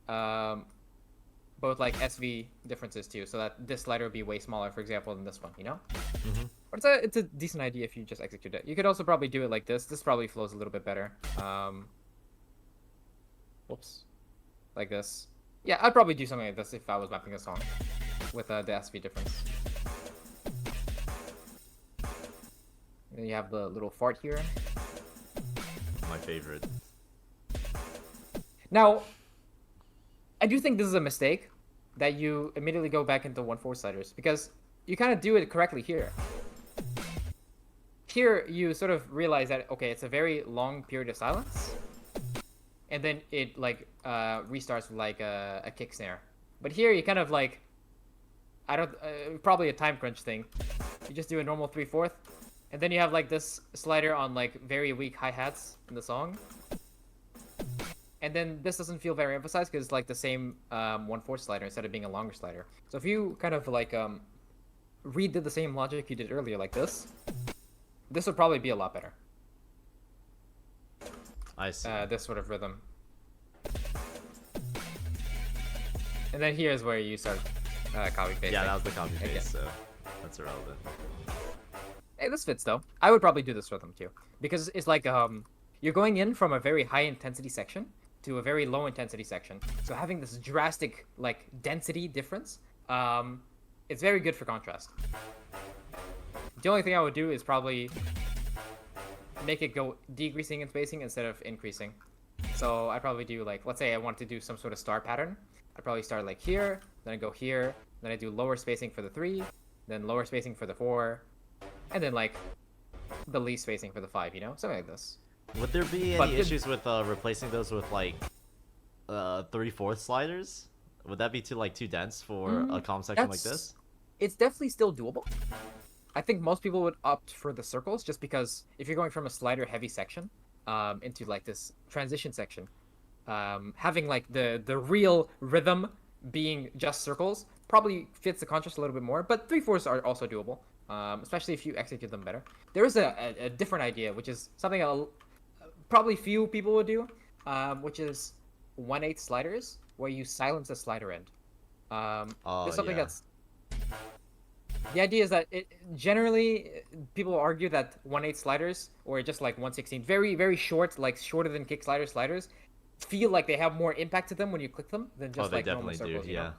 Both like SV differences too, so that this slider would be way smaller, for example, than this one, you know? Mm-hmm. But it's a decent idea if you just execute it. You could also probably do it like this. This probably flows a little bit better. Whoops. Like this. Yeah, I'd probably do something like this if I was mapping a song with the SV difference. Then you have the little fart here. My favorite. Now, I do think this is a mistake that you immediately go back into 1/4 sliders because you kind of do it correctly here. Here, you sort of realize that, okay, it's a very long period of silence. And then it like restarts with like a kick snare. But here you kind of like, I don't, probably a time crunch thing. You just do a normal 3/4, and then you have like this slider on like very weak hi-hats in the song. And then this doesn't feel very emphasized because it's like the same 1/4 slider instead of being a longer slider. So if you kind of like redid the same logic you did earlier like this would probably be a lot better. I see. This sort of rhythm. And then here's where you start copy pasting. Yeah, that was the copy paste, Okay. so that's irrelevant. Hey, this fits though. I would probably do this rhythm too, because it's like you're going in from a very high intensity section to a very low intensity section. So having this drastic like density difference, it's very good for contrast. The only thing I would do is probably make it go decreasing in spacing instead of increasing. So I'd probably do like, let's say I want to do some sort of star pattern. I'd probably start like here, then I go here, then I do lower spacing for the 3, then lower spacing for the 4, and then like the least spacing for the 5, you know? Something like this. Would there be any issues with replacing those with like 3/4 sliders? Would that be too dense for a calm section like this? It's definitely still doable. I think most people would opt for the circles just because if you're going from a slider heavy section into like this transition section, having like the real rhythm being just circles probably fits the contrast a little bit more, but 3/4 are also doable, especially if you execute them better. There is a different idea, which is something probably few people would do, which is 1/8 sliders where you silence the slider end. There's something that's... The idea is that generally people argue that 1/8 sliders or just like 1/16, very very short, like shorter than kick sliders, feel like they have more impact to them when you click them than just they like normal definitely circles. do. You Yeah. know?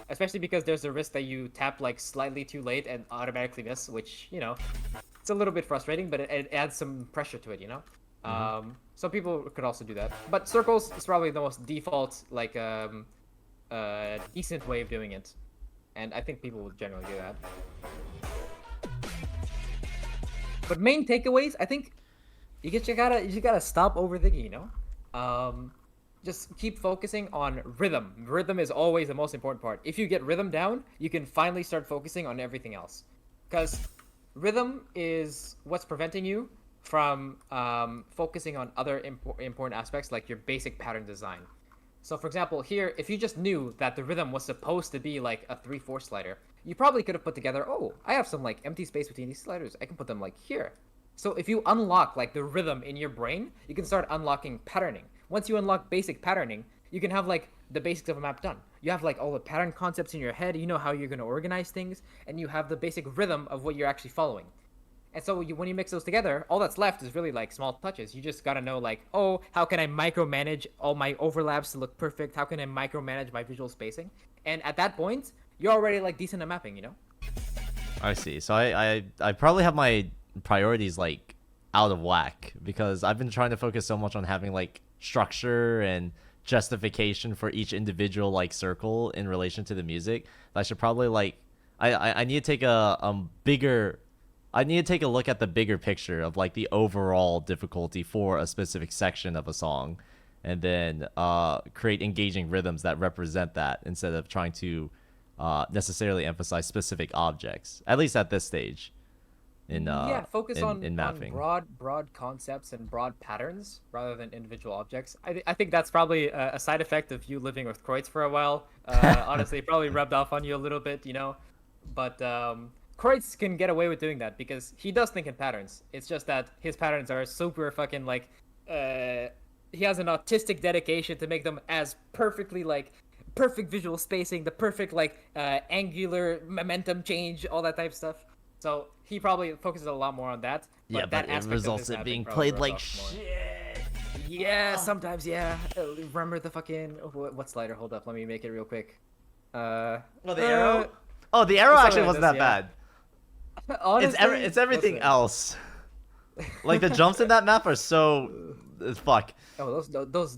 Especially because there's a risk that you tap like slightly too late and automatically miss, which it's a little bit frustrating, but it adds some pressure to it. So people could also do that, but circles is probably the most default like decent way of doing it, and I think people will generally do that. But main takeaways, I think you gotta stop overthinking. Just keep focusing on rhythm. Rhythm is always the most important part. If you get rhythm down, you can finally start focusing on everything else. Because rhythm is what's preventing you from focusing on other important aspects like your basic pattern design. So for example, here, if you just knew that the rhythm was supposed to be like a 3/4 slider, you probably could have put together, oh, I have some like empty space between these sliders. I can put them like here. So if you unlock like the rhythm in your brain, you can start unlocking patterning. Once you unlock basic patterning, you can have like the basics of a map done. You have like all the pattern concepts in your head, you know how you're going to organize things, and you have the basic rhythm of what you're actually following. And so when you mix those together, all that's left is really like small touches. You just gotta know like, oh, how can I micromanage all my overlaps to look perfect? How can I micromanage my visual spacing? And at that point, you're already like decent at mapping. I see. So I probably have my priorities like out of whack because I've been trying to focus so much on having like structure and justification for each individual like circle in relation to the music. I should probably like I need to take I need to take a look at the bigger picture of like the overall difficulty for a specific section of a song, and then create engaging rhythms that represent that instead of trying to necessarily emphasize specific objects. At least at this stage. Focus on mapping. broad concepts and broad patterns rather than individual objects. I think that's probably a side effect of you living with Kreutz for a while. Honestly, it probably rubbed off on you a little bit, But Kreutz can get away with doing that because he does think in patterns. It's just that his patterns are super fucking like he has an autistic dedication to make them as perfectly like perfect visual spacing, the perfect like angular momentum change, all that type of stuff. So he probably focuses a lot more on that. But that it results in being played like shit. Yeah, sometimes, yeah. Remember the fucking what slider? Hold up, let me make it real quick. The arrow. Oh, the arrow actually wasn't that bad. Honestly, it's everything else. Like the jumps in that map are so fuck. Oh, those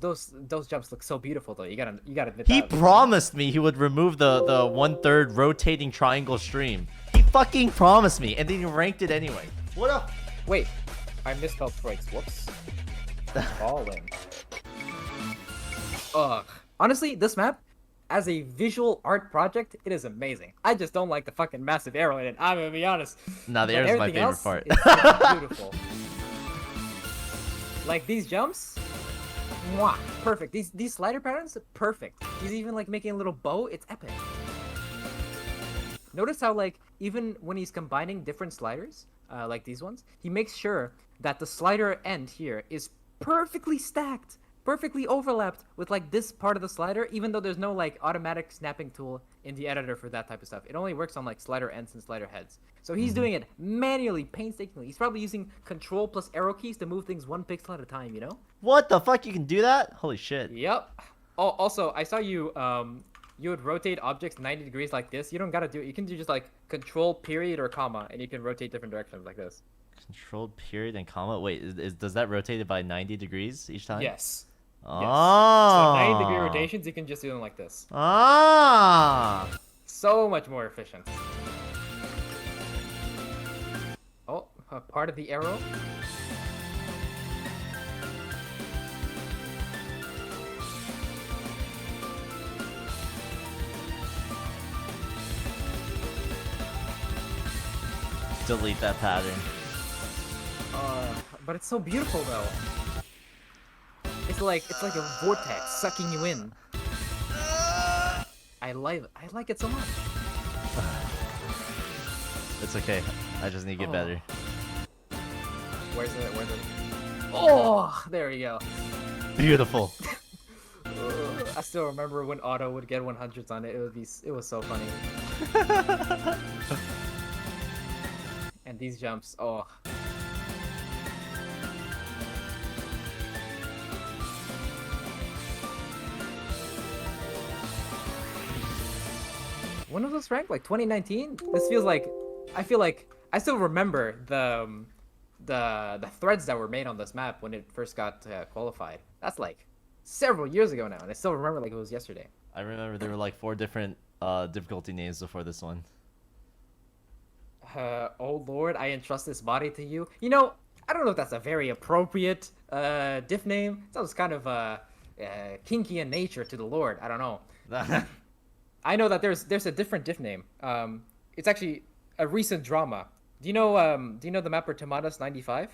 jumps look so beautiful though. You gotta admit He that. promised me he would remove the 1/3 rotating triangle stream. He fucking promised me, and then he ranked it anyway. What up? Wait, I misspelled Freaks. Whoops. Falling. Ugh. Honestly, this map, as a visual art project, it is amazing. I just don't like the fucking massive arrow in it. I'm gonna be honest. No, the arrow is my favorite part. It's beautiful. Like these jumps, mwah, perfect. These slider patterns, perfect. He's even like making a little bow. It's epic. Notice how like even when he's combining different sliders, like these ones, he makes sure that the slider end here is perfectly stacked, perfectly overlapped with like this part of the slider, even though there's no like automatic snapping tool in the editor for that type of stuff. It only works on like slider ends and slider heads. So he's doing it manually, painstakingly. He's probably using control plus arrow keys to move things 1 pixel at a time, What the fuck? You can do that? Holy shit. Yep. Oh, also, I saw you you would rotate objects 90 degrees like this. You don't gotta do it. You can do just like control period or comma, and you can rotate different directions like this. Control period and comma? Wait, does that rotate it by 90 degrees each time? Yes. Oh. Yes. So 90-degree rotations, you can just do them like this. Ah. So much more efficient. Oh, part of the arrow. Delete that pattern. But it's so beautiful though. It's like a vortex sucking you in. I like it so much. It's okay. I just need to get better. Where's it? Oh, there we go. Beautiful. I still remember when Otto would get 100s on it. It was so funny. And these jumps, oh. When was this ranked? Like 2019? This feels like, I feel like I still remember the threads that were made on this map when it first got qualified. That's like several years ago now, and I still remember like it was yesterday. I remember there were like 4 different difficulty names before this one. Oh Lord, I entrust this body to you. You know, I don't know if that's a very appropriate diff name. It sounds kind of kinky in nature to the Lord. I don't know. I know that there's a different diff name. It's actually a recent drama. Do you know the mapper Tomadas 95?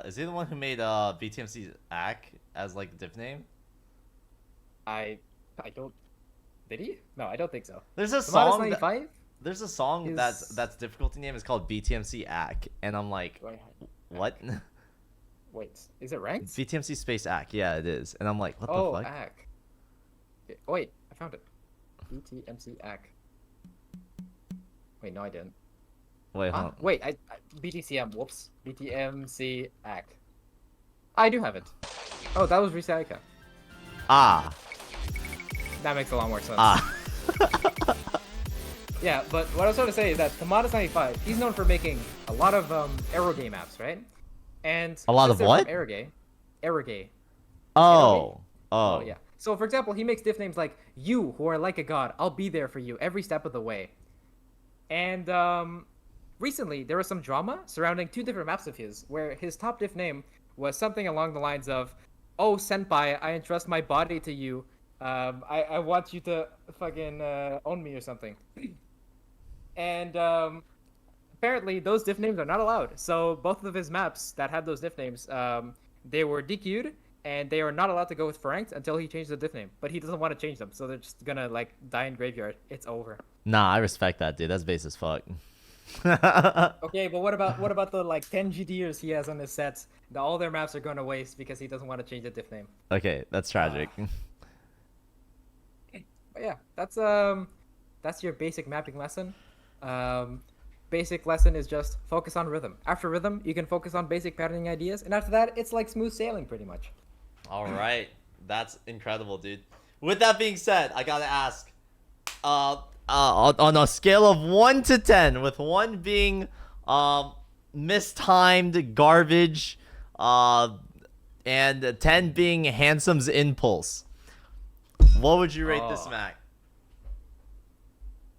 Is he the one who made Btmc'S Ack as like diff name? I don't. Did he? No, I don't think so. There's a Tomadas song. 95? There's a song that's difficulty name is called Btmc Ack, and I'm like, what? Wait, is it ranked? Btmc space Ack, yeah, it is, and I'm like, what Oh, the fuck? Ack. Oh, wait, I found it. Btmc Ack. Wait, no, I didn't. Wait, hold on. Wait, I BTCM. Whoops. Btmc Ack. I do have it. Oh, that was Yayaka. Ah. That makes a lot more sense. Ah. Yeah, but what I was trying to say is that Tomadas 95, he's known for making a lot of Aerogay maps, right? And A lot of what? Aerogay. Aerogay. Oh. Oh, yeah. So, for example, he makes diff names like, "You, who are like a god, I'll be there for you every step of the way." And recently, there was some drama surrounding 2 different maps of his, where his top diff name was something along the lines of, "Oh, senpai, I entrust my body to you. I want you to fucking own me," or something. And apparently, those diff names are not allowed. So both of his maps that had those diff names, they were DQ'd, and they are not allowed to go with ranked until he changed the diff name. But he doesn't want to change them, so they're just gonna like die in graveyard. It's over. Nah, I respect that, dude. That's base as fuck. Okay, but what about the like 10 GDers he has on his sets? All their maps are going to waste because he doesn't want to change the diff name. Okay, that's tragic. But yeah, that's your basic mapping lesson. Basic lesson is just focus on rhythm. After rhythm, you can focus on basic patterning ideas, and after that, it's like smooth sailing pretty much. All right, that's incredible, dude. With that being said, I gotta ask, on a scale of 1 to 10, with 1 being mistimed garbage, and 10 being Handsome's impulse, what would you rate this Mac?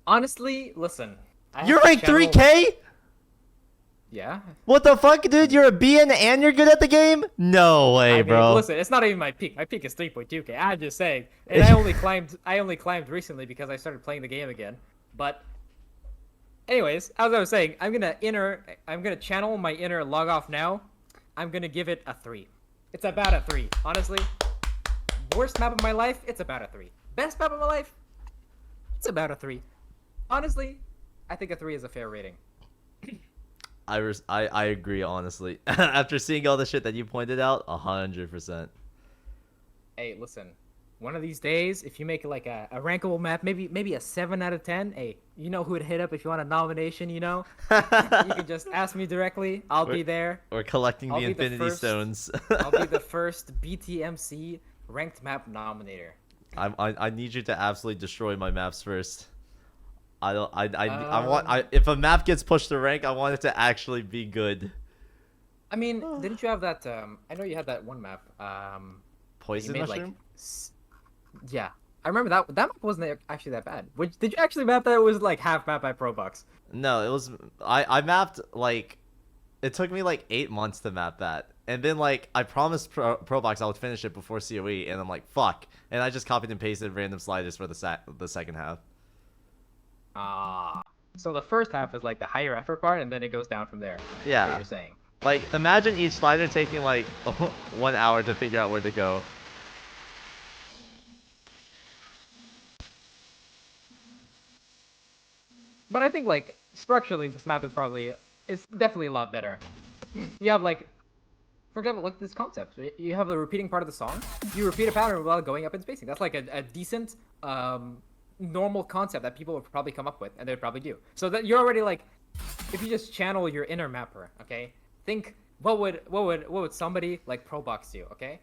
Honestly, listen. You're ranked 3K? Yeah. What the fuck, dude? You're a BN and you're good at the game? No way, I mean, bro. Listen, it's not even my peak. My peak is 3.2K. I'm just saying. And I only climbed recently because I started playing the game again. But anyways, as I was saying, I'm gonna channel my inner log off now. I'm gonna give it a 3. It's about a 3. Honestly. Worst map of my life, it's about a 3. Best map of my life, it's about a 3. Honestly, I think a 3 is a fair rating. I agree, honestly. After seeing all the shit that you pointed out, 100%. Hey, listen. One of these days, if you make like a rankable map, maybe a 7 out of 10, hey, you know who to hit up if you want a nomination, you know? You can just ask me directly. I'll be there. We're collecting the Infinity Stones. I'll be the first BTMC ranked map nominator. I need you to absolutely destroy my maps first. If a map gets pushed to rank, I want it to actually be good. I mean, didn't you have that? I know you had that one map. Poison made, mushroom. Yeah, I remember that map wasn't actually that bad. Did you actually map that? It was like half map by Probox. No, it was. I mapped like. It took me like 8 months to map that, and then like I promised Probox I would finish it before COE, and I'm like fuck, and I just copied and pasted random sliders for the second half. So the first half is like the higher effort part, and then it goes down from there. Yeah. What you're saying. Like, imagine each slider taking like 1 hour to figure out where to go. But I think like structurally, this map is definitely a lot better. You have like, for example, look at this concept. You have the repeating part of the song. You repeat a pattern while going up in spacing. That's like a decent normal concept that people would probably come up with, and they'd probably do. So that you're already like, if you just channel your inner mapper, okay, think what would somebody like Probox do, okay?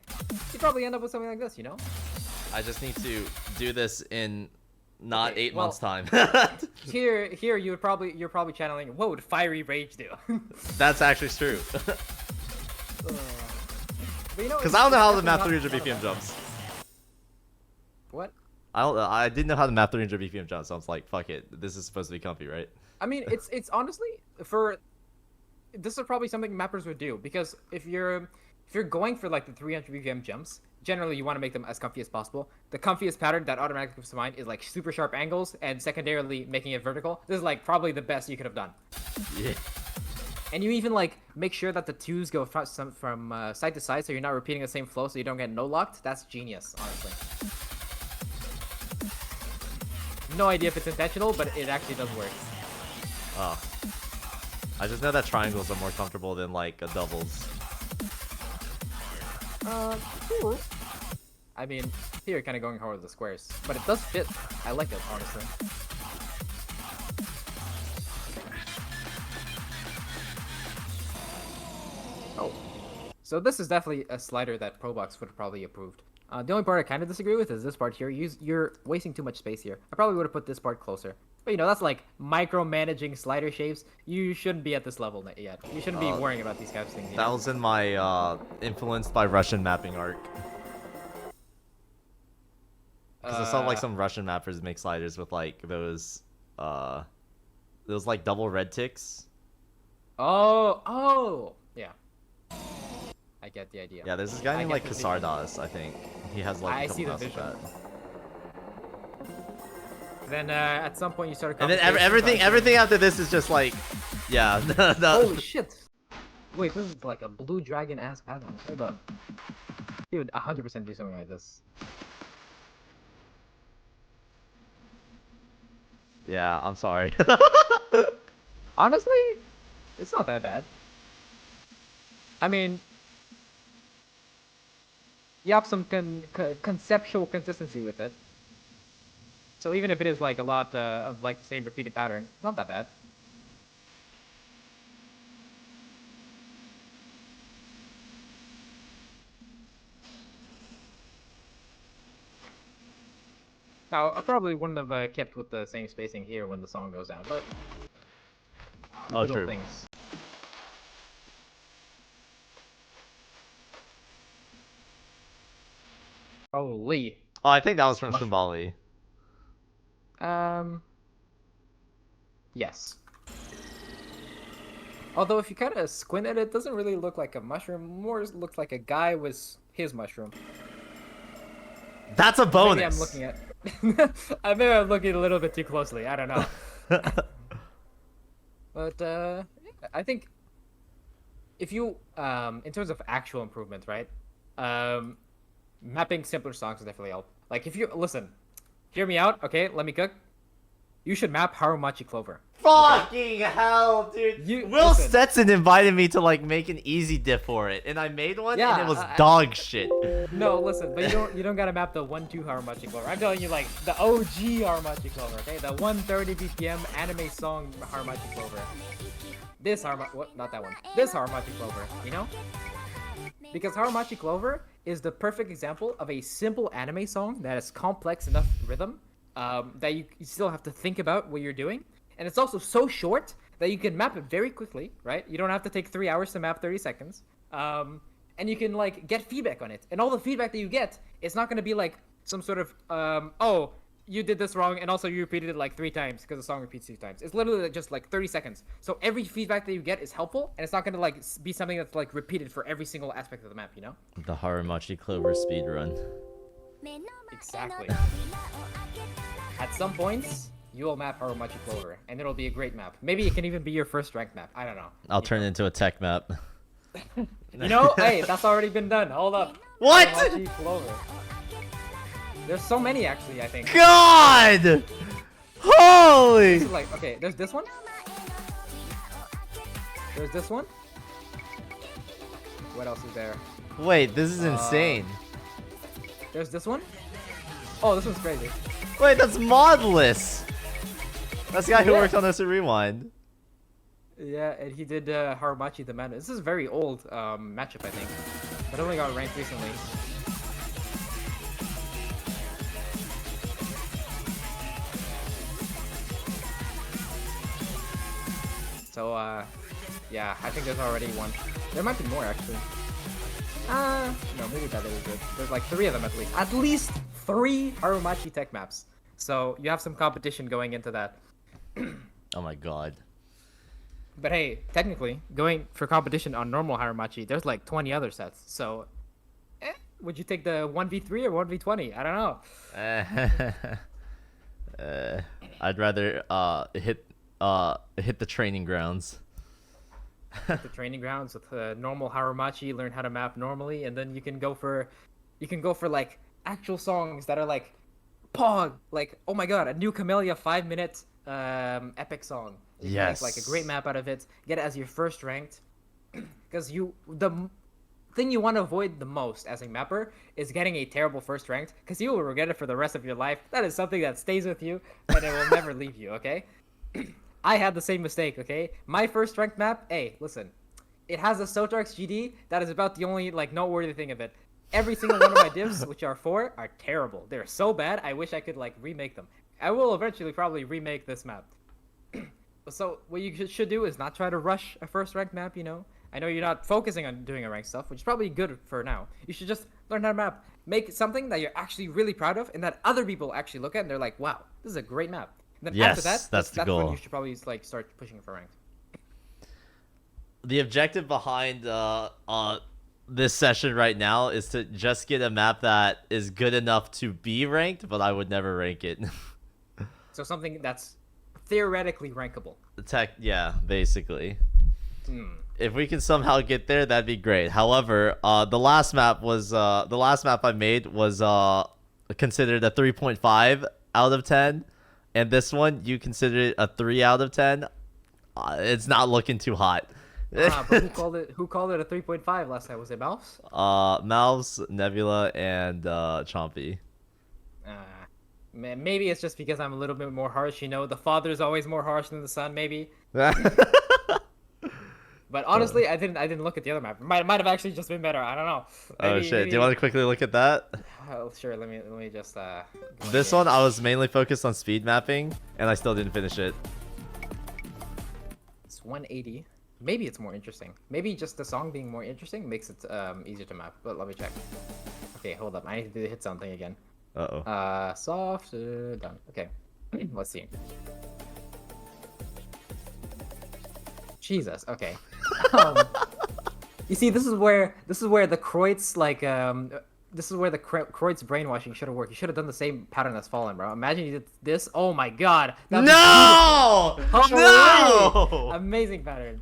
You'd probably end up with something like this, you know? I just need to do this in not Okay, 8 well- months time. Here, you're probably channeling. What would fiery rage do? That's actually true. But you know, Because it's- I don't know it's how to definitely map not 300 fun BPM about jumps. What? I didn't know how to map 300 BPM jumps, so I was like, fuck it. This is supposed to be comfy, right? I mean, it's honestly this is probably something mappers would do, because if you're going for like the 300 BPM jumps, generally you want to make them as comfy as possible. The comfiest pattern that automatically comes to mind is like super sharp angles, and secondarily making it vertical. This is like probably the best you could have done. Yeah. And you even like make sure that the twos go from side to side, so you're not repeating the same flow, so you don't get no locked. That's genius, honestly. No idea if it's intentional, but it actually does work. Oh. I just know that triangles are more comfortable than like doubles. Cool. I mean, here you're kind of going hard with the squares, but it does fit. I like it, honestly. Oh. So this is definitely a slider that Probox would have probably approved. The only part I kind of disagree with is this part here. You're wasting too much space here. I probably would have put this part closer. But you know, that's like micromanaging slider shapes. You shouldn't be at this level yet. You shouldn't be worrying about these kinds of things. That was in my influenced by Russian mapping arc. Because I saw like some Russian mappers make sliders with like those like double red ticks. Oh, yeah. I get the idea. Yeah, there's this guy named like get the vision. Kasardas, I think. He has like I a couple see the maps with vision. that. Then at some point you start. And then everything after this is just like, yeah. Holy shit! Wait, this is like a blue dragon ass pattern. Hold up. He would 100% do something like this. Yeah, I'm sorry. Honestly, it's not that bad. I mean, you have some conceptual consistency with it. So even if it is like a lot of like the same repeated pattern, it's not that bad. Now, I probably wouldn't have kept with the same spacing here when the song goes down, but Oh, little true. things. Holy. Oh, I think that was from Sumbali. Yes. Although if you kind of squint at it, it doesn't really look like a mushroom. More looks like a guy with his mushroom. That's a bonus. Maybe I'm looking at. Maybe I'm looking a little bit too closely. I don't know. But I think if you, in terms of actual improvement, right? Mapping simpler songs will definitely help. Like if you listen, hear me out. Okay, let me cook. You should map Harumachi Clover. Fucking hell, dude. Will listen. Stetson invited me to like make an easy diff for it, and I made one, Yeah, and it was dog shit. No, listen, but you don't gotta map the 1-2 Harumachi Clover. I'm telling you, like the OG Harumachi Clover, okay? The 130 BPM anime song Harumachi Clover. This what? Not that one. This Harumachi Clover. You know? Because Harumachi Clover is the perfect example of a simple anime song that has complex enough rhythm that you still have to think about what you're doing. And it's also so short that you can map it very quickly, right? You don't have to take 3 hours to map 30 seconds. And you can like get feedback on it. And all the feedback that you get, it's not going to be like some sort of, oh, you did this wrong, and also you repeated it like 3 times because the song repeats 3 times. It's literally just like 30 seconds. So every feedback that you get is helpful, and it's not going to like be something that's like repeated for every single aspect of the map, you know? The Harumachi Clover speedrun. Exactly. At some points, you will map Harumachi Clover, and it'll be a great map. Maybe it can even be your first ranked map. I don't know. I'll turn it into a tech map. You know, hey, that's already been done. Hold up. What? Harumachi Clover. There's so many actually, I think. God! Holy! This is like, okay, there's this one. There's this one. What else is there? Wait, this is insane. There's this one. Oh, this one's crazy. Wait, that's Modless! That's the guy who Yeah. worked on this at Rewind. Yeah, and he did Harumachi the Man. This is a very old matchup, I think. But it only got ranked recently. So yeah, I think there's already one. There might be more actually. No, maybe that is it. There's like 3 of them at least. At least 3 Harumachi tech maps. So you have some competition going into that. Oh my god. But hey, technically, going for competition on normal Harumachi, there's like 20 other sets. So, would you take the 1v3 or 1v20? I don't know. I'd rather hit the training grounds. The training grounds with normal Harumachi, learn how to map normally, and then you can go for like actual songs that are like Pog, like oh my god, a new Camellia 5-minute epic song. You can make like a great map out of it, get it as your first ranked, because the thing you want to avoid the most as a mapper is getting a terrible first ranked, because you will regret it for the rest of your life. That is something that stays with you and it will never leave you. Okay. I had the same mistake, okay? My first ranked map, hey, listen. It has a Sotarx GD, that is about the only, like, noteworthy thing of it. Every single one of my divs, which are 4, are terrible. They're so bad, I wish I could, like, remake them. I will eventually probably remake this map. So, what you should do is not try to rush a first ranked map, you know? I know you're not focusing on doing a ranked stuff, which is probably good for now. You should just learn how to map. Make something that you're actually really proud of, and that other people actually look at and they're like, wow, this is a great map. And then after that, that's the goal. When you should probably like start pushing for ranked. The objective behind this session right now is to just get a map that is good enough to be ranked, but I would never rank it. So something that's theoretically rankable. Yeah, basically. If we can somehow get there, that'd be great. However, the last map I made was considered a 3.5 out of 10. And this one, you consider it a 3 out of 10. It's not looking too hot. But who called it a 3.5 last time? Was it Mouse? Mouse, Nebula, and Chompy. Maybe it's just because I'm a little bit more harsh. You know, the father's always more harsh than the son. Maybe. But honestly, I didn't look at the other map. Might have actually just been better. I don't know. Maybe, shit! Maybe... Do you want to quickly look at that? Oh, sure. Let me just. This one I was mainly focused on speed mapping, and I still didn't finish it. It's 180. Maybe it's more interesting. Maybe just the song being more interesting makes it easier to map. But let me check. Okay, hold up. I need to hit something again. Soft done. Okay. Let's see. Jesus. Okay. You see, this is where the Kreutz this is where the Kreutz brainwashing should have worked. You should have done the same pattern as Fallen, bro. Imagine you did this. Oh my god. No! No! Amazing pattern.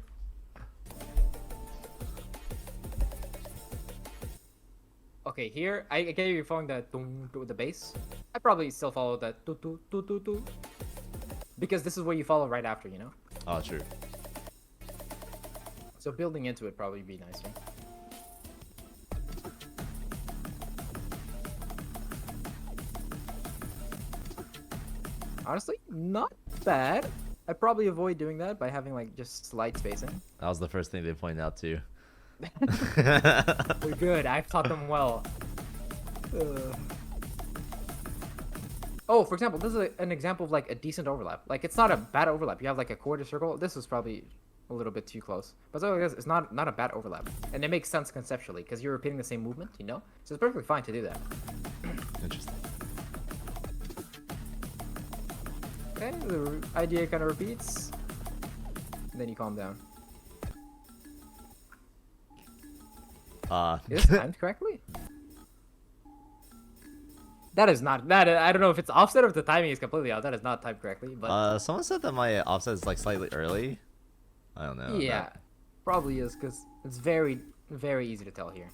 Okay, here I get you're following the bass. I probably still follow the because this is what you follow right after, you know. Oh, true. So building into it probably be nicer. Honestly, not bad. I'd probably avoid doing that by having like just slight spacing. That was the first thing they pointed out too. We're good. I've taught them well. Oh, for example, this is an example of like a decent overlap. Like it's not a bad overlap. You have like a quarter circle. This is probably a little bit too close, but so it's not a bad overlap, and it makes sense conceptually because you're repeating the same movement, you know. So it's perfectly fine to do that. Interesting. Okay, the idea kind of repeats, and then you calm down. Is this timed correctly? That is not that. I don't know if it's offset or if the timing is completely off. That is not timed correctly. But someone said that my offset is like slightly early. I don't know. Yeah, probably is because it's very, very easy to tell here.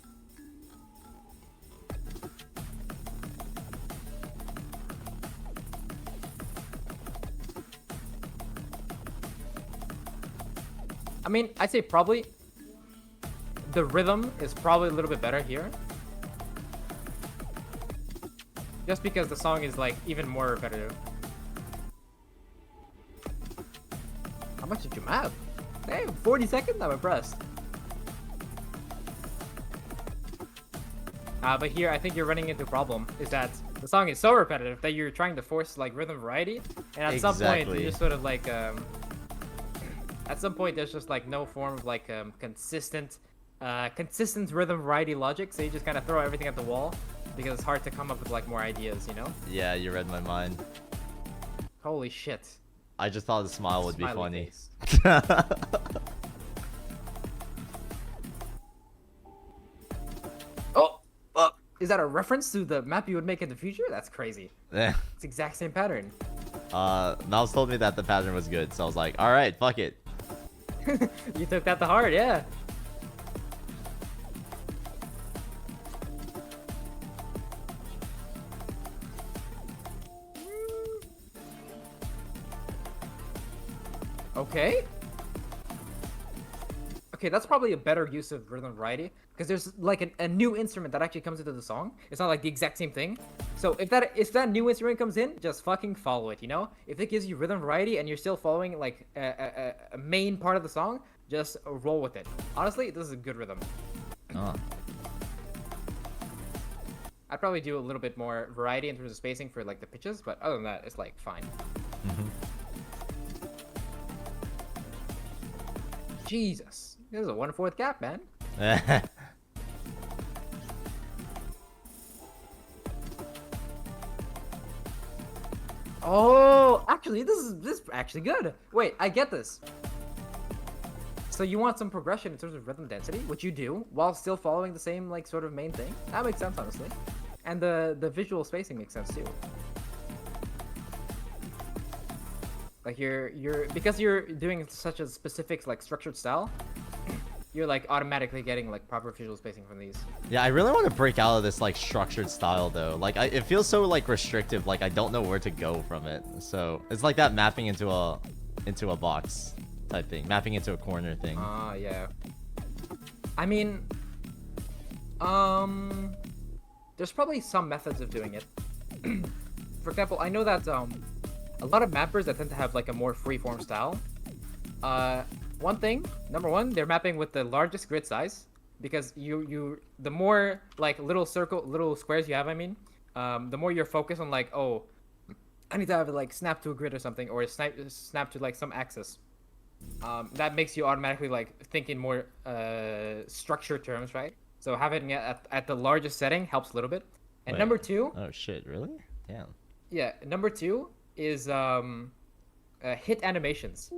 I mean, I'd say probably the rhythm is probably a little bit better here. Just because the song is like even more repetitive. How much did you map? Damn, 40 seconds? I'm impressed. But here, I think you're running into a problem, is that the song is so repetitive that you're trying to force like rhythm variety, and at some point you just sort of like At some point, there's just like no form of like consistent rhythm variety logic, so you just kind of throw everything at the wall because it's hard to come up with like more ideas, you know? Yeah, you read my mind. Holy shit. I just thought the smile would be Smiley funny. face. Oh, is that a reference to the map you would make in the future? That's crazy. Eh. It's the exact same pattern. Mouse told me that the pattern was good, so I was like, all right, fuck it. You took that to heart, yeah. Okay. Okay, that's probably a better use of rhythm variety because there's like a new instrument that actually comes into the song. It's not like the exact same thing. So if that new instrument comes in, just fucking follow it. You know, if it gives you rhythm variety and you're still following like a main part of the song, just roll with it. Honestly, this is a good rhythm. Oh. I'd probably do a little bit more variety in terms of spacing for like the pitches, but other than that, it's like fine. Jesus, this is a 1/4 gap, man. Oh, actually, this is actually good. Wait, I get this. So you want some progression in terms of rhythm density, which you do, while still following the same like sort of main thing. That makes sense, honestly. And the visual spacing makes sense too. Like because you're doing such a specific like structured style, you're like automatically getting like proper visual spacing from these. Yeah, I really want to break out of this like structured style though. Like it feels so like restrictive. Like I don't know where to go from it. So it's like that mapping into a box type thing, mapping into a corner thing. Yeah. I mean, there's probably some methods of doing it. For example, I know that a lot of mappers that tend to have like a more freeform style. Number one, they're mapping with the largest grid size because the more like little squares you have, I mean, the more you're focused on like, oh, I need to have it like snap to a grid or something, or snap to like some axis. That makes you automatically like think in more structured terms, right? So having it at the largest setting helps a little bit. And Wait. number two, Oh shit, really? Damn. yeah, number two is hit animations.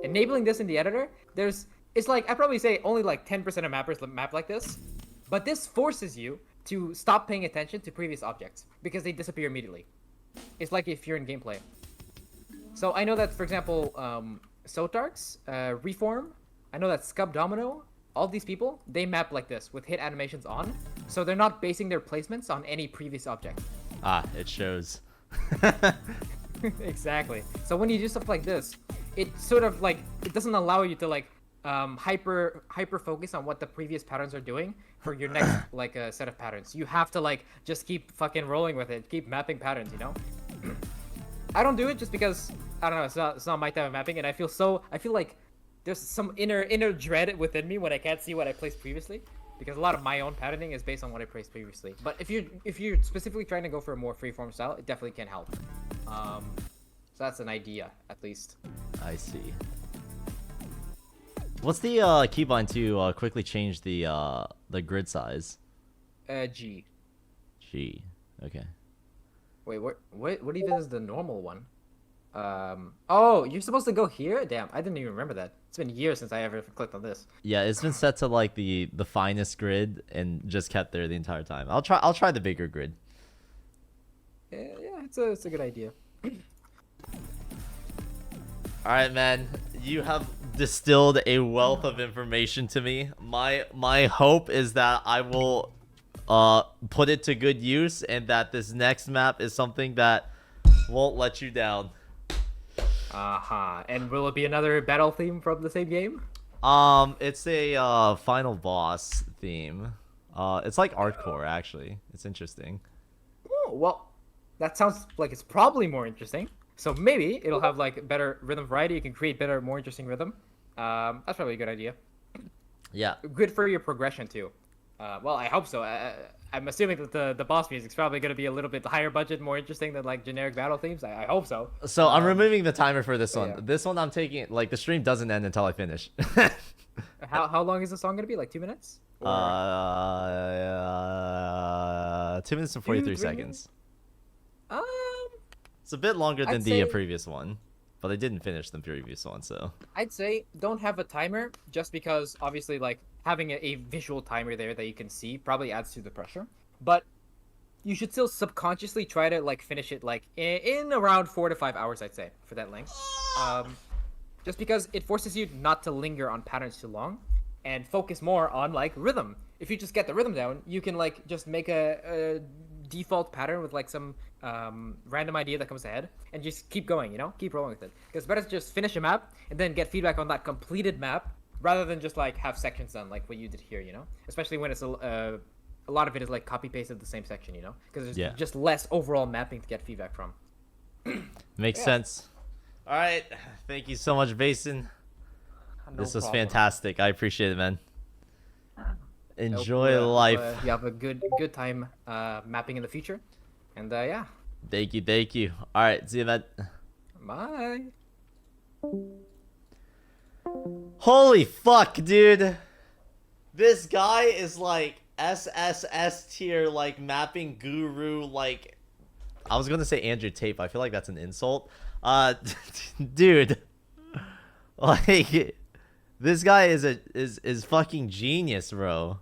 Enabling this in the editor, it's like I'd probably say only like 10% of mappers map like this, but this forces you to stop paying attention to previous objects because they disappear immediately. It's like if you're in gameplay. So I know that, for example, Sotarks, Reform, I know that Scub Domino, all these people, they map like this with hit animations on, so they're not basing their placements on any previous object. Ah, it shows. Exactly. So when you do stuff like this, it sort of like it doesn't allow you to like hyper focus on what the previous patterns are doing for your next like set of patterns. You have to like just keep fucking rolling with it, keep mapping patterns, you know. I don't do it just because I don't know, it's not my type of mapping, and I feel like there's some inner dread within me when I can't see what I placed previously, because a lot of my own patterning is based on what I placed previously. But if you're specifically trying to go for a more freeform style, it definitely can help. So that's an idea, at least. I see. What's the keybind to quickly change the grid size? G. G. Okay. Wait, what even is the normal one? Oh, you're supposed to go here? Damn, I didn't even remember that. It's been years since I ever clicked on this. Yeah, it's been set to like the finest grid and just kept there the entire time. I'll try the bigger grid. Yeah, it's a good idea. All right, man. You have distilled a wealth of information to me. My hope is that I will put it to good use, and that this next map is something that won't let you down. And will it be another battle theme from the same game? It's a final boss theme. It's like hardcore actually. It's interesting. Oh, well, that sounds like it's probably more interesting. So maybe it'll have like better rhythm variety. You can create better, more interesting rhythm. That's probably a good idea. Yeah. Good for your progression too. Well, I hope so. I'm assuming that the boss music's probably going to be a little bit higher budget, more interesting than like generic battle themes. I hope so. So I'm removing the timer for this one. yeah. This one I'm taking like the stream doesn't end until I finish. How long is the song going to be? Like 2 minutes? Or... 2 minutes and 43 3 seconds. Um, It's a bit longer than I'd the say- previous one, but I didn't finish the previous one, so. I'd say don't have a timer just because obviously like having a visual timer there that you can see probably adds to the pressure. But you should still subconsciously try to like finish it like in around 4 to 5 hours, I'd say, for that length. Just because it forces you not to linger on patterns too long and focus more on like rhythm. If you just get the rhythm down, you can like just make a default pattern with like some random idea that comes ahead and just keep going, you know, keep rolling with it. Because better to just finish a map and then get feedback on that completed map rather than just like have sections done like what you did here, you know, especially when it's a lot of it is like copy pasted the same section, you know, because there's just less overall mapping to get feedback from. Makes sense. All right, thank you so much, Basen. This was problem. fantastic. I appreciate it, man. Enjoy Hope, life. you have a good time mapping in the future, and yeah. Thank you, thank you. All right, see you, man. Bye. Holy fuck, dude. This guy is like SSS tier, like mapping guru, like I was gonna say Andrew Tate, but I feel like that's an insult. Dude, like this guy is fucking genius, bro.